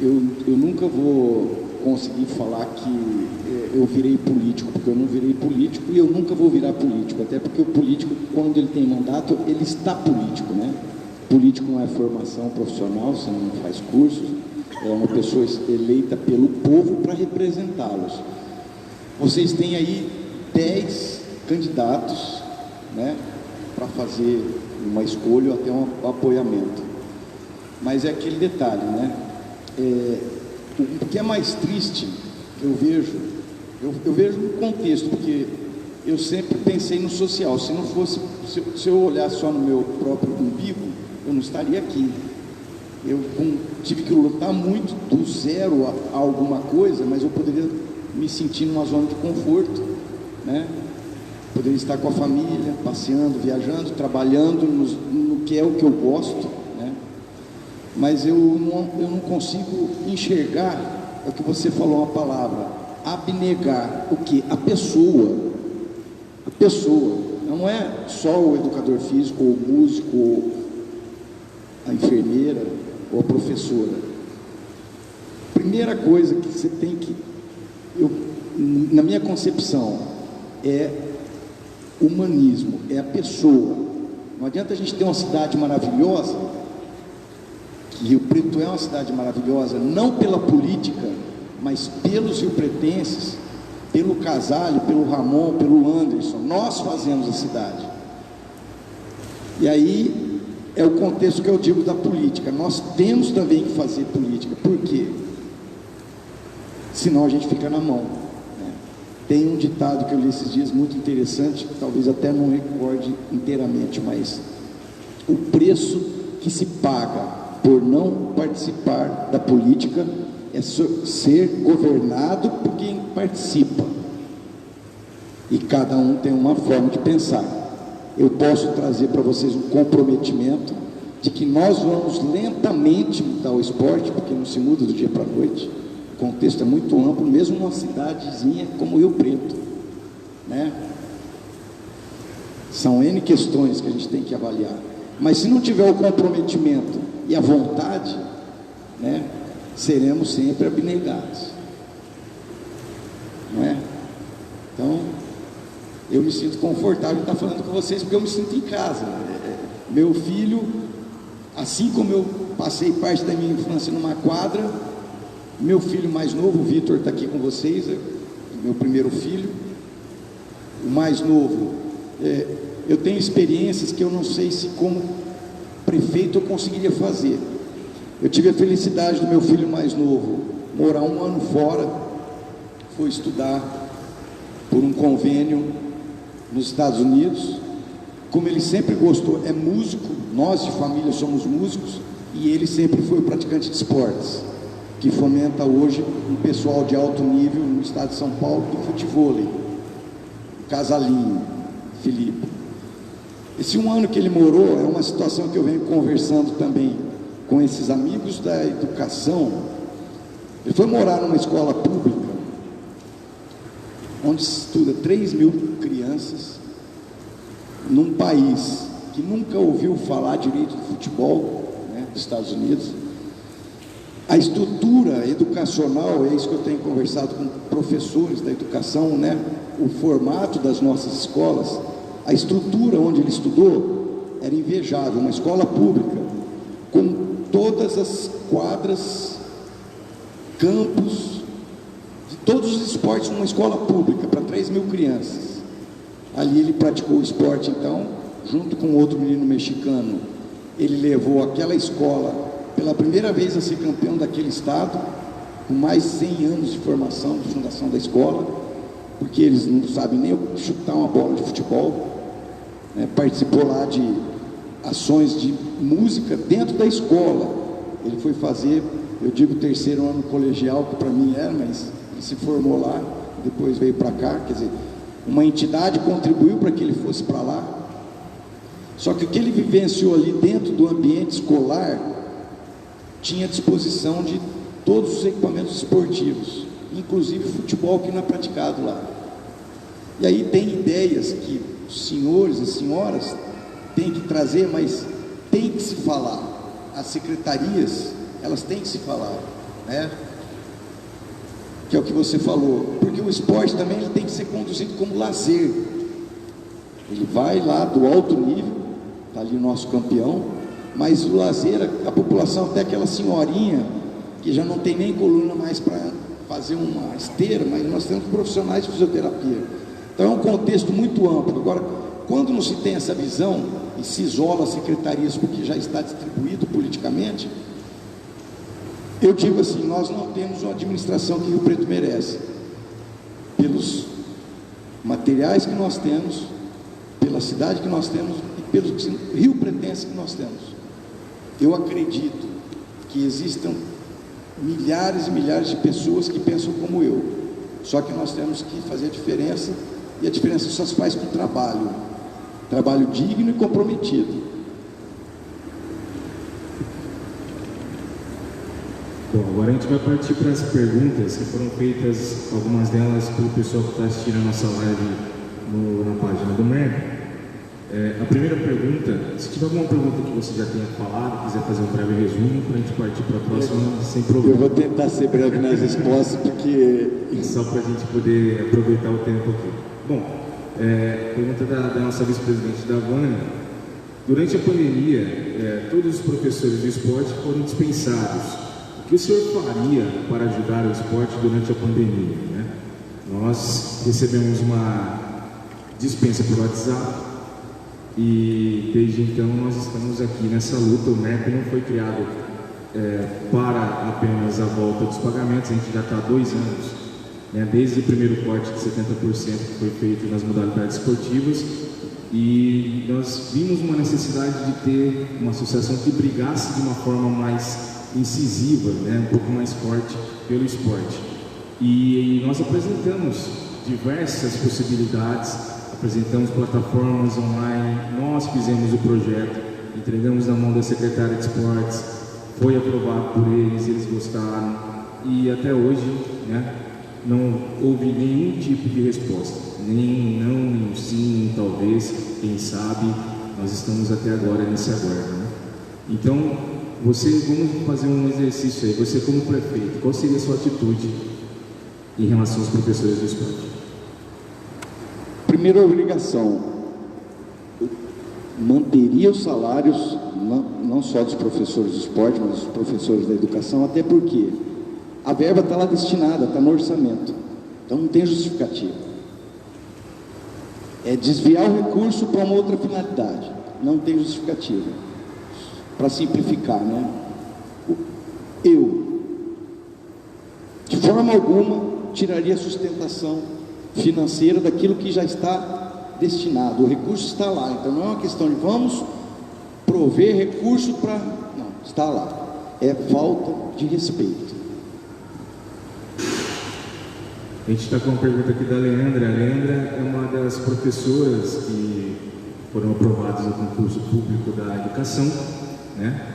S2: Eu nunca vou conseguir falar que eu virei político, porque eu não virei político e eu nunca vou virar político, até porque o político, quando ele tem mandato, ele está político, né? Político não é formação profissional, você não faz cursos, é uma pessoa eleita pelo povo para representá-los. Vocês têm aí 10 candidatos, né, para fazer uma escolha ou até um apoiamento. Mas é aquele detalhe, né? O que é mais triste, eu vejo no contexto, porque eu sempre pensei no social. Se não fosse, se eu olhar só no meu próprio umbigo, eu não estaria aqui. Eu tive que lutar muito do zero a alguma coisa, mas eu poderia me sentir numa zona de conforto, né? Poderia estar com a família, passeando, viajando, trabalhando no que é o que eu gosto, né? Mas eu não consigo enxergar, é o que você falou, uma palavra, abnegar o que? A pessoa. A pessoa, não é só o educador físico, ou o músico, ou a enfermeira, ou a professora. Primeira coisa que você tem que, na minha concepção, é humanismo, é a pessoa. Não adianta a gente ter uma cidade maravilhosa, que Rio Preto é uma cidade maravilhosa, não pela política, mas pelos riopretenses, pelo Casale, pelo Ramon, pelo Anderson. Nós fazemos a cidade. E aí é o contexto que eu digo da política. Nós temos também que fazer política. Por quê? Senão a gente fica na mão, né? Tem um ditado que eu li esses dias muito interessante, que talvez até não recorde inteiramente, mas o preço que se paga por não participar da política é ser governado por quem participa. E cada um tem uma forma de pensar. Eu posso trazer para vocês um comprometimento de que nós vamos lentamente mudar o esporte, porque não se muda do dia para a noite. O contexto é muito amplo, mesmo numa cidadezinha como Rio Preto, né? São N questões que a gente tem que avaliar. Mas se não tiver o comprometimento e a vontade, né, seremos sempre abnegados, não é? Então, eu me sinto confortável em estar falando com vocês, porque eu me sinto em casa. Meu filho, assim como eu passei parte da minha infância numa quadra, meu filho mais novo, o Vitor, está aqui com vocês, meu primeiro filho, o mais novo, eu tenho experiências que eu não sei se como prefeito eu conseguiria fazer. Eu tive a felicidade do meu filho mais novo morar 1 ano fora, foi estudar por um convênio nos Estados Unidos. Como ele sempre gostou, é músico, nós de família somos músicos, e ele sempre foi praticante de esportes, que fomenta hoje um pessoal de alto nível no estado de São Paulo do futevôlei, o Casalinho, Felipe. Esse 1 ano que ele morou é uma situação que eu venho conversando também com esses amigos da educação. Ele foi morar numa escola pública, onde se estuda 3.000 crianças, num país que nunca ouviu falar direito de futebol, né, dos Estados Unidos. A estrutura educacional, é isso que eu tenho conversado com professores da educação, né, o formato das nossas escolas, a estrutura onde ele estudou era invejável, uma escola pública, com todas as quadras, campos, de todos os esportes numa escola pública, para 3.000 crianças. Ali ele praticou o esporte, então, junto com outro menino mexicano, ele levou aquela escola, pela primeira vez a ser campeão daquele estado, com mais de 100 anos de formação, de fundação da escola, porque eles não sabem nem chutar uma bola de futebol, né? Participou lá de ações de música dentro da escola. Ele foi fazer, eu digo 3º ano colegial, que para mim era, mas ele se formou lá, depois veio para cá, quer dizer, uma entidade contribuiu para que ele fosse para lá. Só que o que ele vivenciou ali dentro do ambiente escolar tinha disposição de todos os equipamentos esportivos, inclusive futebol, que não é praticado lá. E aí tem ideias que os senhores e senhoras têm que trazer, mas tem que se falar. As secretarias, elas têm que se falar, né? Que é o que você falou, porque o esporte também ele tem que ser conduzido como lazer. Ele vai lá do alto nível, está ali o nosso campeão, mas o lazer, a população, até aquela senhorinha que já não tem nem coluna mais para fazer uma esteira, mas nós temos profissionais de fisioterapia. Então é um contexto muito amplo. Agora, quando não se tem essa visão e se isola as secretarias porque já está distribuído politicamente, eu digo assim, nós não temos uma administração que Rio Preto merece, pelos materiais que nós temos, pela cidade que nós temos e pelos Rio Pretense que nós temos. Eu acredito que existam milhares e milhares de pessoas que pensam como eu, só que nós temos que fazer a diferença E a diferença só se faz com trabalho digno e comprometido.
S1: Bom, agora a gente vai partir para as perguntas que foram feitas, algumas delas pelo pessoal que está assistindo a nossa live na página do MEC. A primeira pergunta, se tiver alguma pergunta que você já tenha falado, quiser fazer um breve resumo, para a gente partir para a próxima, sem problema.
S2: Eu vou tentar ser breve nas respostas, porque...
S1: Só para a gente poder aproveitar o tempo aqui. Bom, pergunta da nossa vice-presidente da Vânia. Durante a pandemia, todos os professores de esporte foram dispensados. O que o senhor faria para ajudar o esporte durante a pandemia, né? Nós recebemos uma dispensa por WhatsApp e desde então nós estamos aqui nessa luta. O MEC não foi criado para apenas a volta dos pagamentos, a gente já está há 2 anos, né, desde o primeiro corte de 70% que foi feito nas modalidades esportivas, e nós vimos uma necessidade de ter uma associação que brigasse de uma forma mais incisiva, né, um pouco mais forte pelo esporte. E nós apresentamos diversas possibilidades, apresentamos plataformas online, nós fizemos o projeto, entregamos na mão da secretária de esportes, foi aprovado por eles gostaram, e até hoje, né, não houve nenhum tipo de resposta, nem um não, nem um sim, nem talvez, quem sabe. Nós estamos até agora nesse aguardo, né? Então, vamos fazer um exercício aí. Você, como prefeito, qual seria a sua atitude em relação aos professores do esporte?
S2: Primeira obrigação, manteria os salários, não só dos professores do esporte, mas dos professores da educação, até porque a verba está lá destinada, está no orçamento, então não tem justificativa. É desviar o recurso para uma outra finalidade, não tem justificativa. Para simplificar, né? Eu, de forma alguma, tiraria a sustentação financeira daquilo que já está destinado. O recurso está lá, então não é uma questão de vamos prover recurso para... Não, está lá. É falta de respeito.
S1: A gente está com uma pergunta aqui da Leandra. A Leandra é uma das professoras que foram aprovadas no concurso público da educação, né?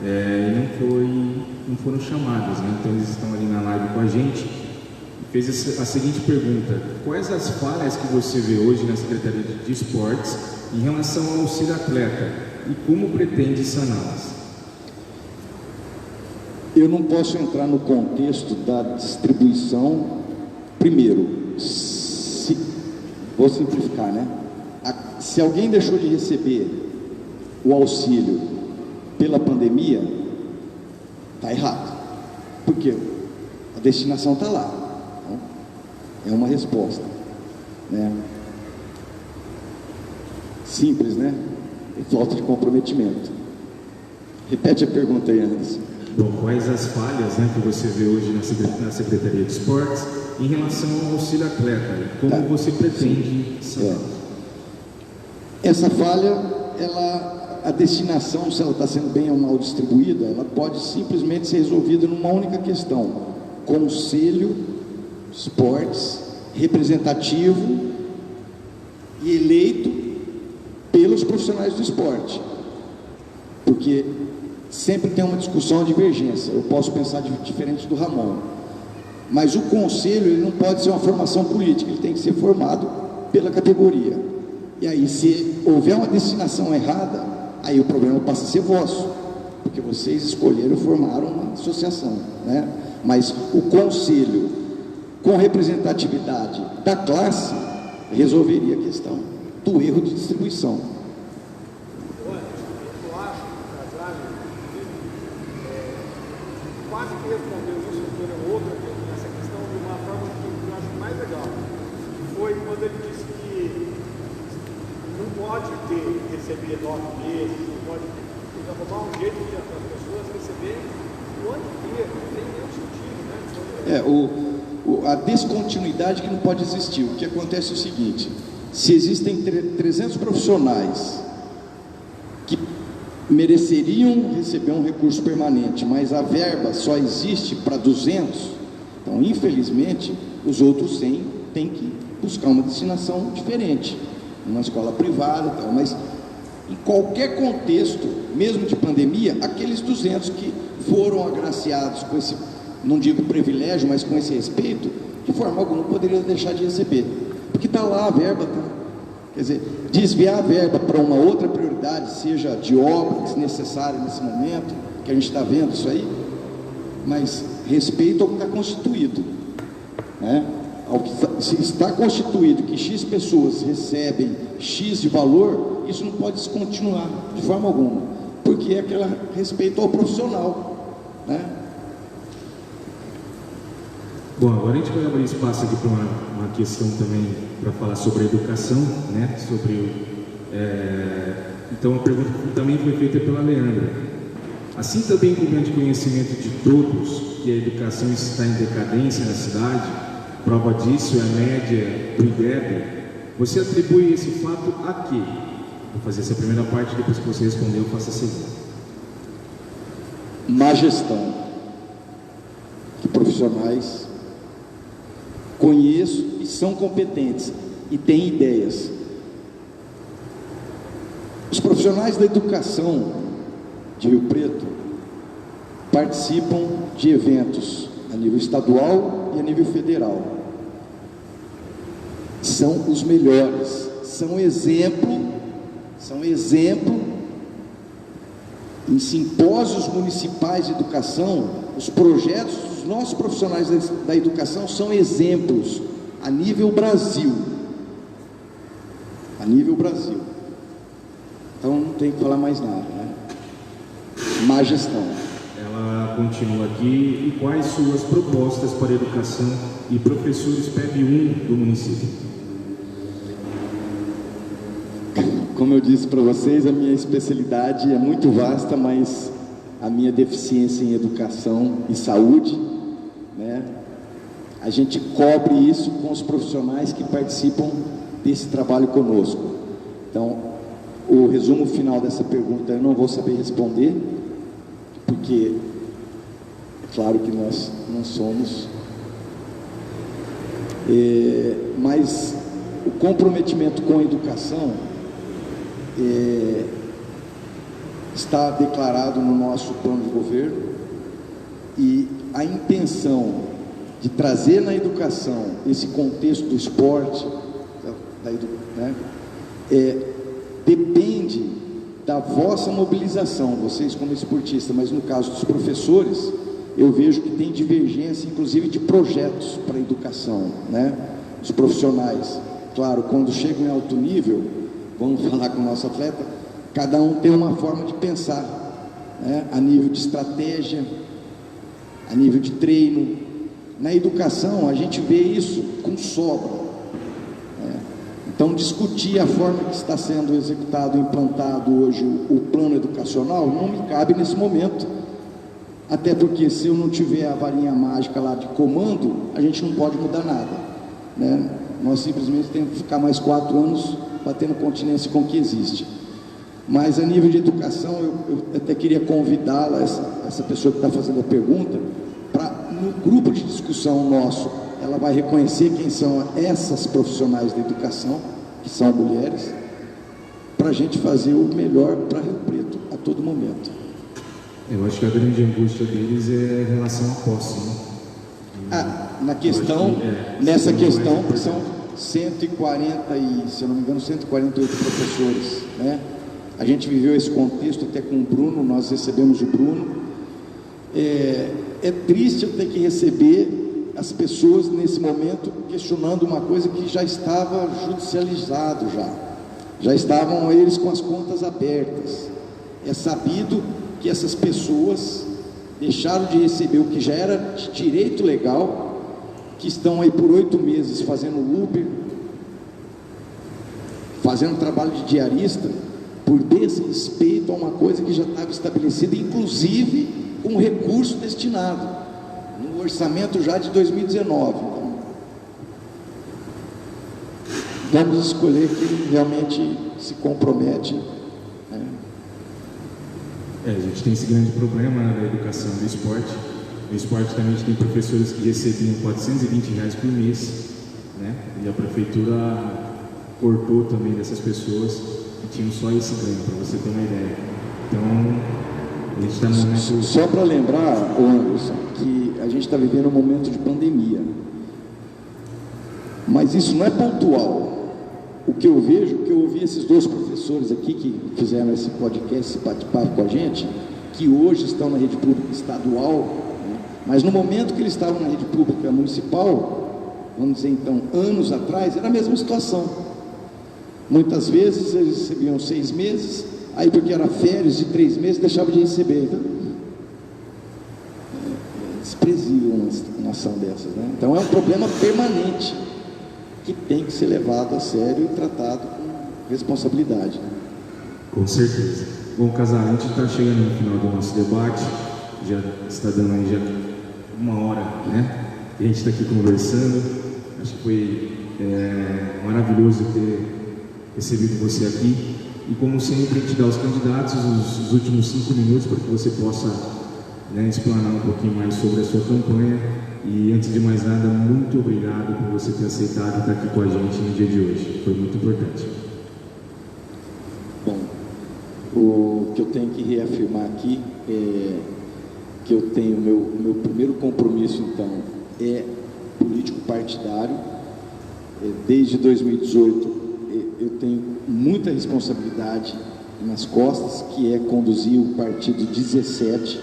S1: E não foram chamadas, né? Então eles estão ali na live com a gente. Fez a seguinte pergunta: quais as falhas que você vê hoje na Secretaria de Esportes em relação ao auxílio atleta e como pretende saná-las?
S2: Eu não posso entrar no contexto da distribuição. Primeiro, vou simplificar, né? Se alguém deixou de receber o auxílio pela pandemia, está errado, porque a destinação está lá. Então, é uma resposta, né? Simples, né? E falta de comprometimento. Repete a pergunta aí, Anderson.
S1: Bom, quais as falhas, né, que você vê hoje na Secretaria de Esportes em relação ao auxílio atleta e como você pretende sanar?
S2: Essa falha, a destinação, se ela está sendo bem ou mal distribuída, ela pode simplesmente ser resolvida numa única questão: Conselho de Esportes representativo e eleito pelos profissionais do esporte, porque sempre tem uma discussão, uma divergência. Eu posso pensar diferente do Ramon, mas o conselho, ele não pode ser uma formação política, ele tem que ser formado pela categoria. E aí, se houver uma destinação errada, aí o problema passa a ser vosso, porque vocês escolheram e formaram uma associação, né? Mas o conselho, com representatividade da classe, resolveria a questão do erro de distribuição.
S3: Quase que respondeu isso por outra, nessa questão, de uma forma que eu acho mais legal. Foi quando ele disse que não pode receber 9 meses, não pode arrumar um jeito de as pessoas receberem o ano inteiro, não tem nenhum sentido, né?
S2: A descontinuidade que não pode existir. O que acontece é o seguinte: se existem 300 profissionais que mereceriam receber um recurso permanente, mas a verba só existe para 200, então infelizmente os outros 100 têm que buscar uma destinação diferente, uma escola privada e tal, mas em qualquer contexto, mesmo de pandemia, aqueles 200 que foram agraciados com esse, não digo privilégio, mas com esse respeito, de forma alguma poderiam deixar de receber, porque está lá a verba, tá? Quer dizer, desviar a verba para uma outra prioridade, seja de obra desnecessária nesse momento, que a gente está vendo isso aí, mas respeito ao que está constituído, né? Se está constituído que X pessoas recebem X de valor, isso não pode descontinuar de forma alguma, porque é aquele respeito ao profissional, né?
S1: Bom, agora a gente vai abrir espaço aqui para uma questão também para falar sobre educação, né? Então a pergunta também foi feita pela Leandra. Assim também como é de conhecimento de todos que a educação está em decadência na cidade, prova disso é a média do IDEB, você atribui esse fato a quê? Vou fazer essa primeira parte, depois que você responder eu faço a segunda.
S2: Má gestão de profissionais, conheço e são competentes e têm ideias. Os profissionais da educação de Rio Preto participam de eventos a nível estadual e a nível federal. São os melhores, são exemplo em simpósios municipais de educação. Os projetos dos nossos profissionais da educação são exemplos a nível Brasil. A nível Brasil. Então não tem que falar mais nada, né? Má gestão.
S1: Ela continua aqui. E quais suas propostas para a educação e professores PEB 1 do município?
S2: Como eu disse para vocês, a minha especialidade é muito vasta, mas a minha deficiência em educação e saúde, né? A gente cobre isso com os profissionais que participam desse trabalho conosco. Então, o resumo final dessa pergunta eu não vou saber responder, porque é claro que nós não somos, mas o comprometimento com a educação está declarado no nosso plano de governo, e a intenção de trazer na educação esse contexto do esporte, depende da vossa mobilização, vocês como esportistas, mas no caso dos professores, eu vejo que tem divergência, inclusive de projetos para a educação, né? Os profissionais, claro, quando chegam em alto nível, vamos falar com o nosso atleta, cada um tem uma forma de pensar, né? A nível de estratégia, a nível de treino. Na educação, a gente vê isso com sobra, né? Então, discutir a forma que está sendo executado, implantado hoje o plano educacional, não me cabe nesse momento, até porque se eu não tiver a varinha mágica lá de comando, a gente não pode mudar nada, né? Nós simplesmente temos que ficar mais 4 anos batendo continência com o que existe. Mas a nível de educação, eu até queria convidá-la, essa pessoa que está fazendo a pergunta, para no grupo de discussão nosso, ela vai reconhecer quem são essas profissionais da educação, que são mulheres, para a gente fazer o melhor para Rio Preto a todo momento.
S1: Eu acho que a grande angústia deles é em relação à posse, né?
S2: Na questão, nessa questão, são 140 e, se eu não me engano, 148 professores, né? A gente viveu esse contexto até com o Bruno, nós recebemos o Bruno. É triste eu ter que receber as pessoas nesse momento questionando uma coisa que já estava judicializado, já estavam eles com as contas abertas. É sabido que essas pessoas deixaram de receber o que já era de direito legal, que estão aí por 8 meses fazendo Uber, fazendo trabalho de diarista, por desrespeito a uma coisa que já estava estabelecida, inclusive com recurso destinado no orçamento já de 2019. Então, vamos escolher quem realmente se compromete, né?
S1: A gente tem esse grande problema na educação do esporte. No esporte também a gente tem professores que recebiam R$420 por mês, né? E a prefeitura cortou também dessas pessoas que tinham só esse ganho, para você ter uma ideia. Então, a gente está no momento...
S2: Só para lembrar, Anderson, que a gente está vivendo um momento de pandemia, mas isso não é pontual. O que eu vejo, que eu ouvi esses dois professores aqui que fizeram esse podcast, esse bate-papo com a gente, que hoje estão na rede pública estadual, né? Mas no momento que eles estavam na rede pública municipal, vamos dizer então, anos atrás, era a mesma situação. Muitas vezes eles recebiam 6 meses, aí porque era férias de 3 meses, deixavam de receber. Então, é desprezível uma ação dessas, né? Então é um problema permanente, que tem que ser levado a sério e tratado com responsabilidade, né?
S1: Com certeza. Bom, Casale, a gente está chegando no final do nosso debate, já está dando aí já 1 hora, né? E a gente está aqui conversando. Acho que foi maravilhoso ter recebido você aqui. E como sempre, a gente dá aos candidatos os últimos 5 minutos para que você possa, né, explanar um pouquinho mais sobre a sua campanha. E antes de mais nada, muito obrigado por você ter aceitado estar aqui com a gente no dia de hoje. Foi muito importante.
S2: Bom, o que eu tenho que reafirmar aqui é que eu tenho meu primeiro compromisso, então, é político partidário. Desde 2018 eu tenho muita responsabilidade nas costas, que é conduzir o partido 17,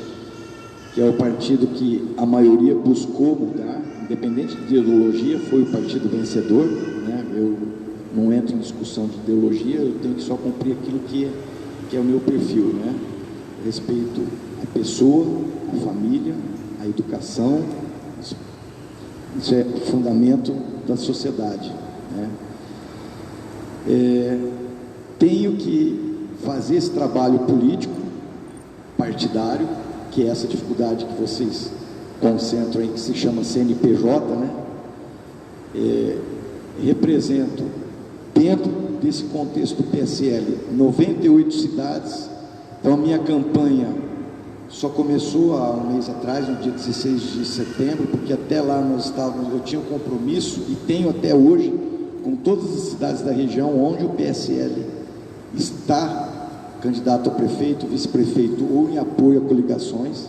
S2: que é o partido que a maioria buscou mudar, independente de ideologia, foi o partido vencedor, né? Eu não entro em discussão de ideologia, eu tenho que só cumprir aquilo que é o meu perfil, né? Respeito a pessoa, a família, a educação, isso é fundamento da sociedade, né? Tenho que fazer esse trabalho político, partidário, que é essa dificuldade que vocês concentram aí, que se chama CNPJ, né? Represento, dentro desse contexto do PSL, 98 cidades. Então a minha campanha só começou há um mês atrás, no dia 16 de setembro, porque até lá eu tinha um compromisso, e tenho até hoje, com todas as cidades da região onde o PSL está candidato a prefeito, vice-prefeito ou em apoio a coligações.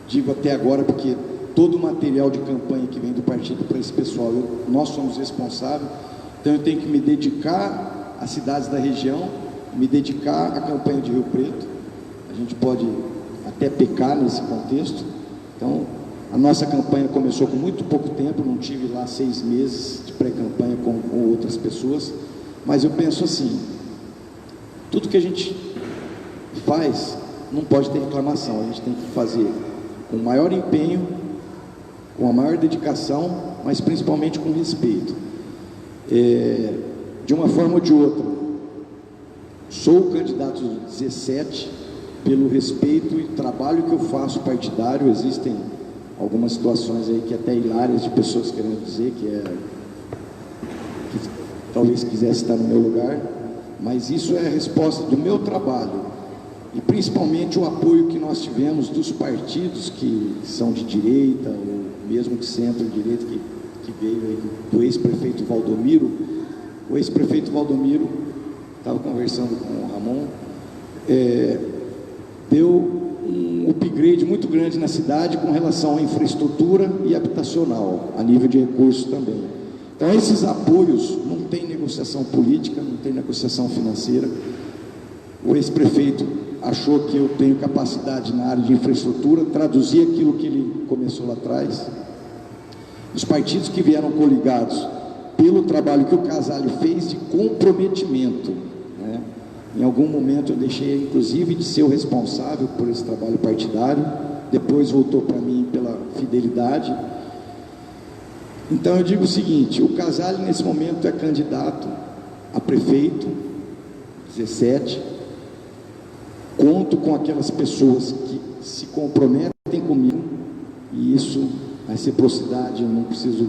S2: Digo até agora porque todo o material de campanha que vem do partido para esse pessoal, nós somos responsáveis, então eu tenho que me dedicar às cidades da região, me dedicar à campanha de Rio Preto. A gente pode até pecar nesse contexto. Então a nossa campanha começou com muito pouco tempo, não tive lá 6 meses de pré-campanha com outras pessoas, mas eu penso assim: tudo que a gente faz não pode ter reclamação, a gente tem que fazer com o maior empenho, com a maior dedicação, mas principalmente com respeito. De uma forma ou de outra, sou o candidato 17 pelo respeito e trabalho que eu faço partidário. Existem algumas situações aí que até hilárias de pessoas querendo dizer que talvez quisesse estar no meu lugar, mas isso é a resposta do meu trabalho e principalmente o apoio que nós tivemos dos partidos que são de direita ou mesmo de centro-direita, que veio aí do ex-prefeito Valdomiro. O ex-prefeito Valdomiro, estava conversando com o Ramon, deu um upgrade muito grande na cidade com relação à infraestrutura e habitacional, a nível de recursos também. Então esses apoios não tem negociação política, não tem negociação financeira. O ex-prefeito achou que eu tenho capacidade na área de infraestrutura, traduzir aquilo que ele começou lá atrás. Os partidos que vieram coligados pelo trabalho que o Casale fez de comprometimento, né? Em algum momento eu deixei inclusive de ser o responsável por esse trabalho partidário, depois voltou para mim pela fidelidade. Então eu digo o seguinte: o Casale nesse momento é candidato a prefeito 17, conto com aquelas pessoas que se comprometem comigo, e isso, a reciprocidade, eu não preciso,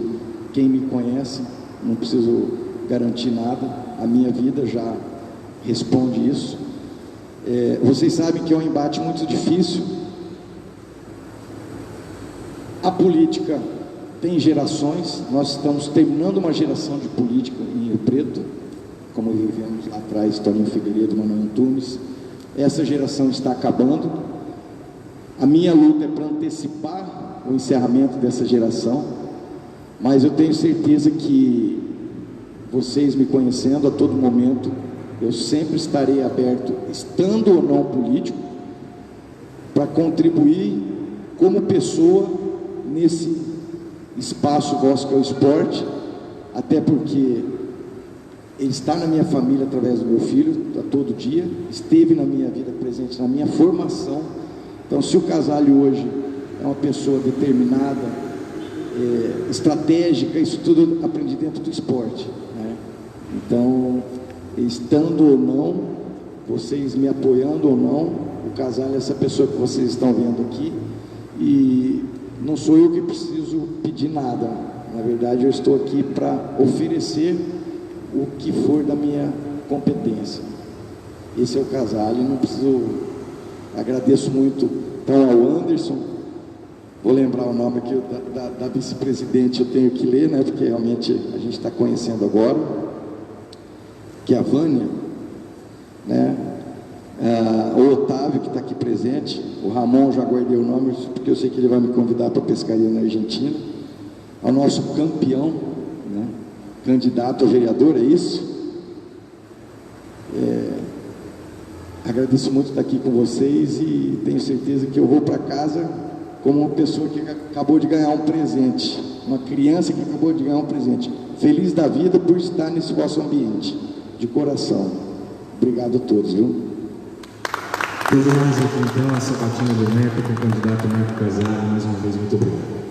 S2: quem me conhece, não preciso garantir nada, a minha vida já responde isso. Vocês sabem que é um embate muito difícil. A política tem gerações, nós estamos terminando uma geração de política em Rio Preto, como vivemos lá atrás, Toninho Figueiredo, Manuel Antunes. Essa geração está acabando. A minha luta é para antecipar o encerramento dessa geração, mas eu tenho certeza que vocês me conhecendo a todo momento, eu sempre estarei aberto, estando ou não político, para contribuir como pessoa nesse espaço vosso que é o esporte, até porque ele está na minha família através do meu filho, a todo dia, esteve na minha vida presente, na minha formação. Então, se o Casale hoje é uma pessoa determinada, estratégica, isso tudo eu aprendi dentro do esporte, né? Então, estando ou não, vocês me apoiando ou não, o Casale é essa pessoa que vocês estão vendo aqui, e não sou eu que preciso pedir nada. Na verdade, eu estou aqui para oferecer o que for da minha competência. Esse é o Casale, não preciso. Agradeço muito então ao Anderson, vou lembrar o nome aqui da vice-presidente, eu tenho que ler, né, porque realmente a gente está conhecendo agora, que é a Vânia, né, o Otávio, que está aqui presente, o Ramon, já guardei o nome, porque eu sei que ele vai me convidar para a pescaria na Argentina, ao nosso campeão, né, candidato a vereador, é isso? Agradeço muito estar aqui com vocês e tenho certeza que eu vou para casa como uma pessoa que acabou de ganhar um presente, uma criança que acabou de ganhar um presente, feliz da vida por estar nesse vosso ambiente, de coração. Obrigado a todos, viu?
S1: Terminamos aqui então a sabatina do MEC com o candidato Marco Casale, mais uma vez, muito obrigado.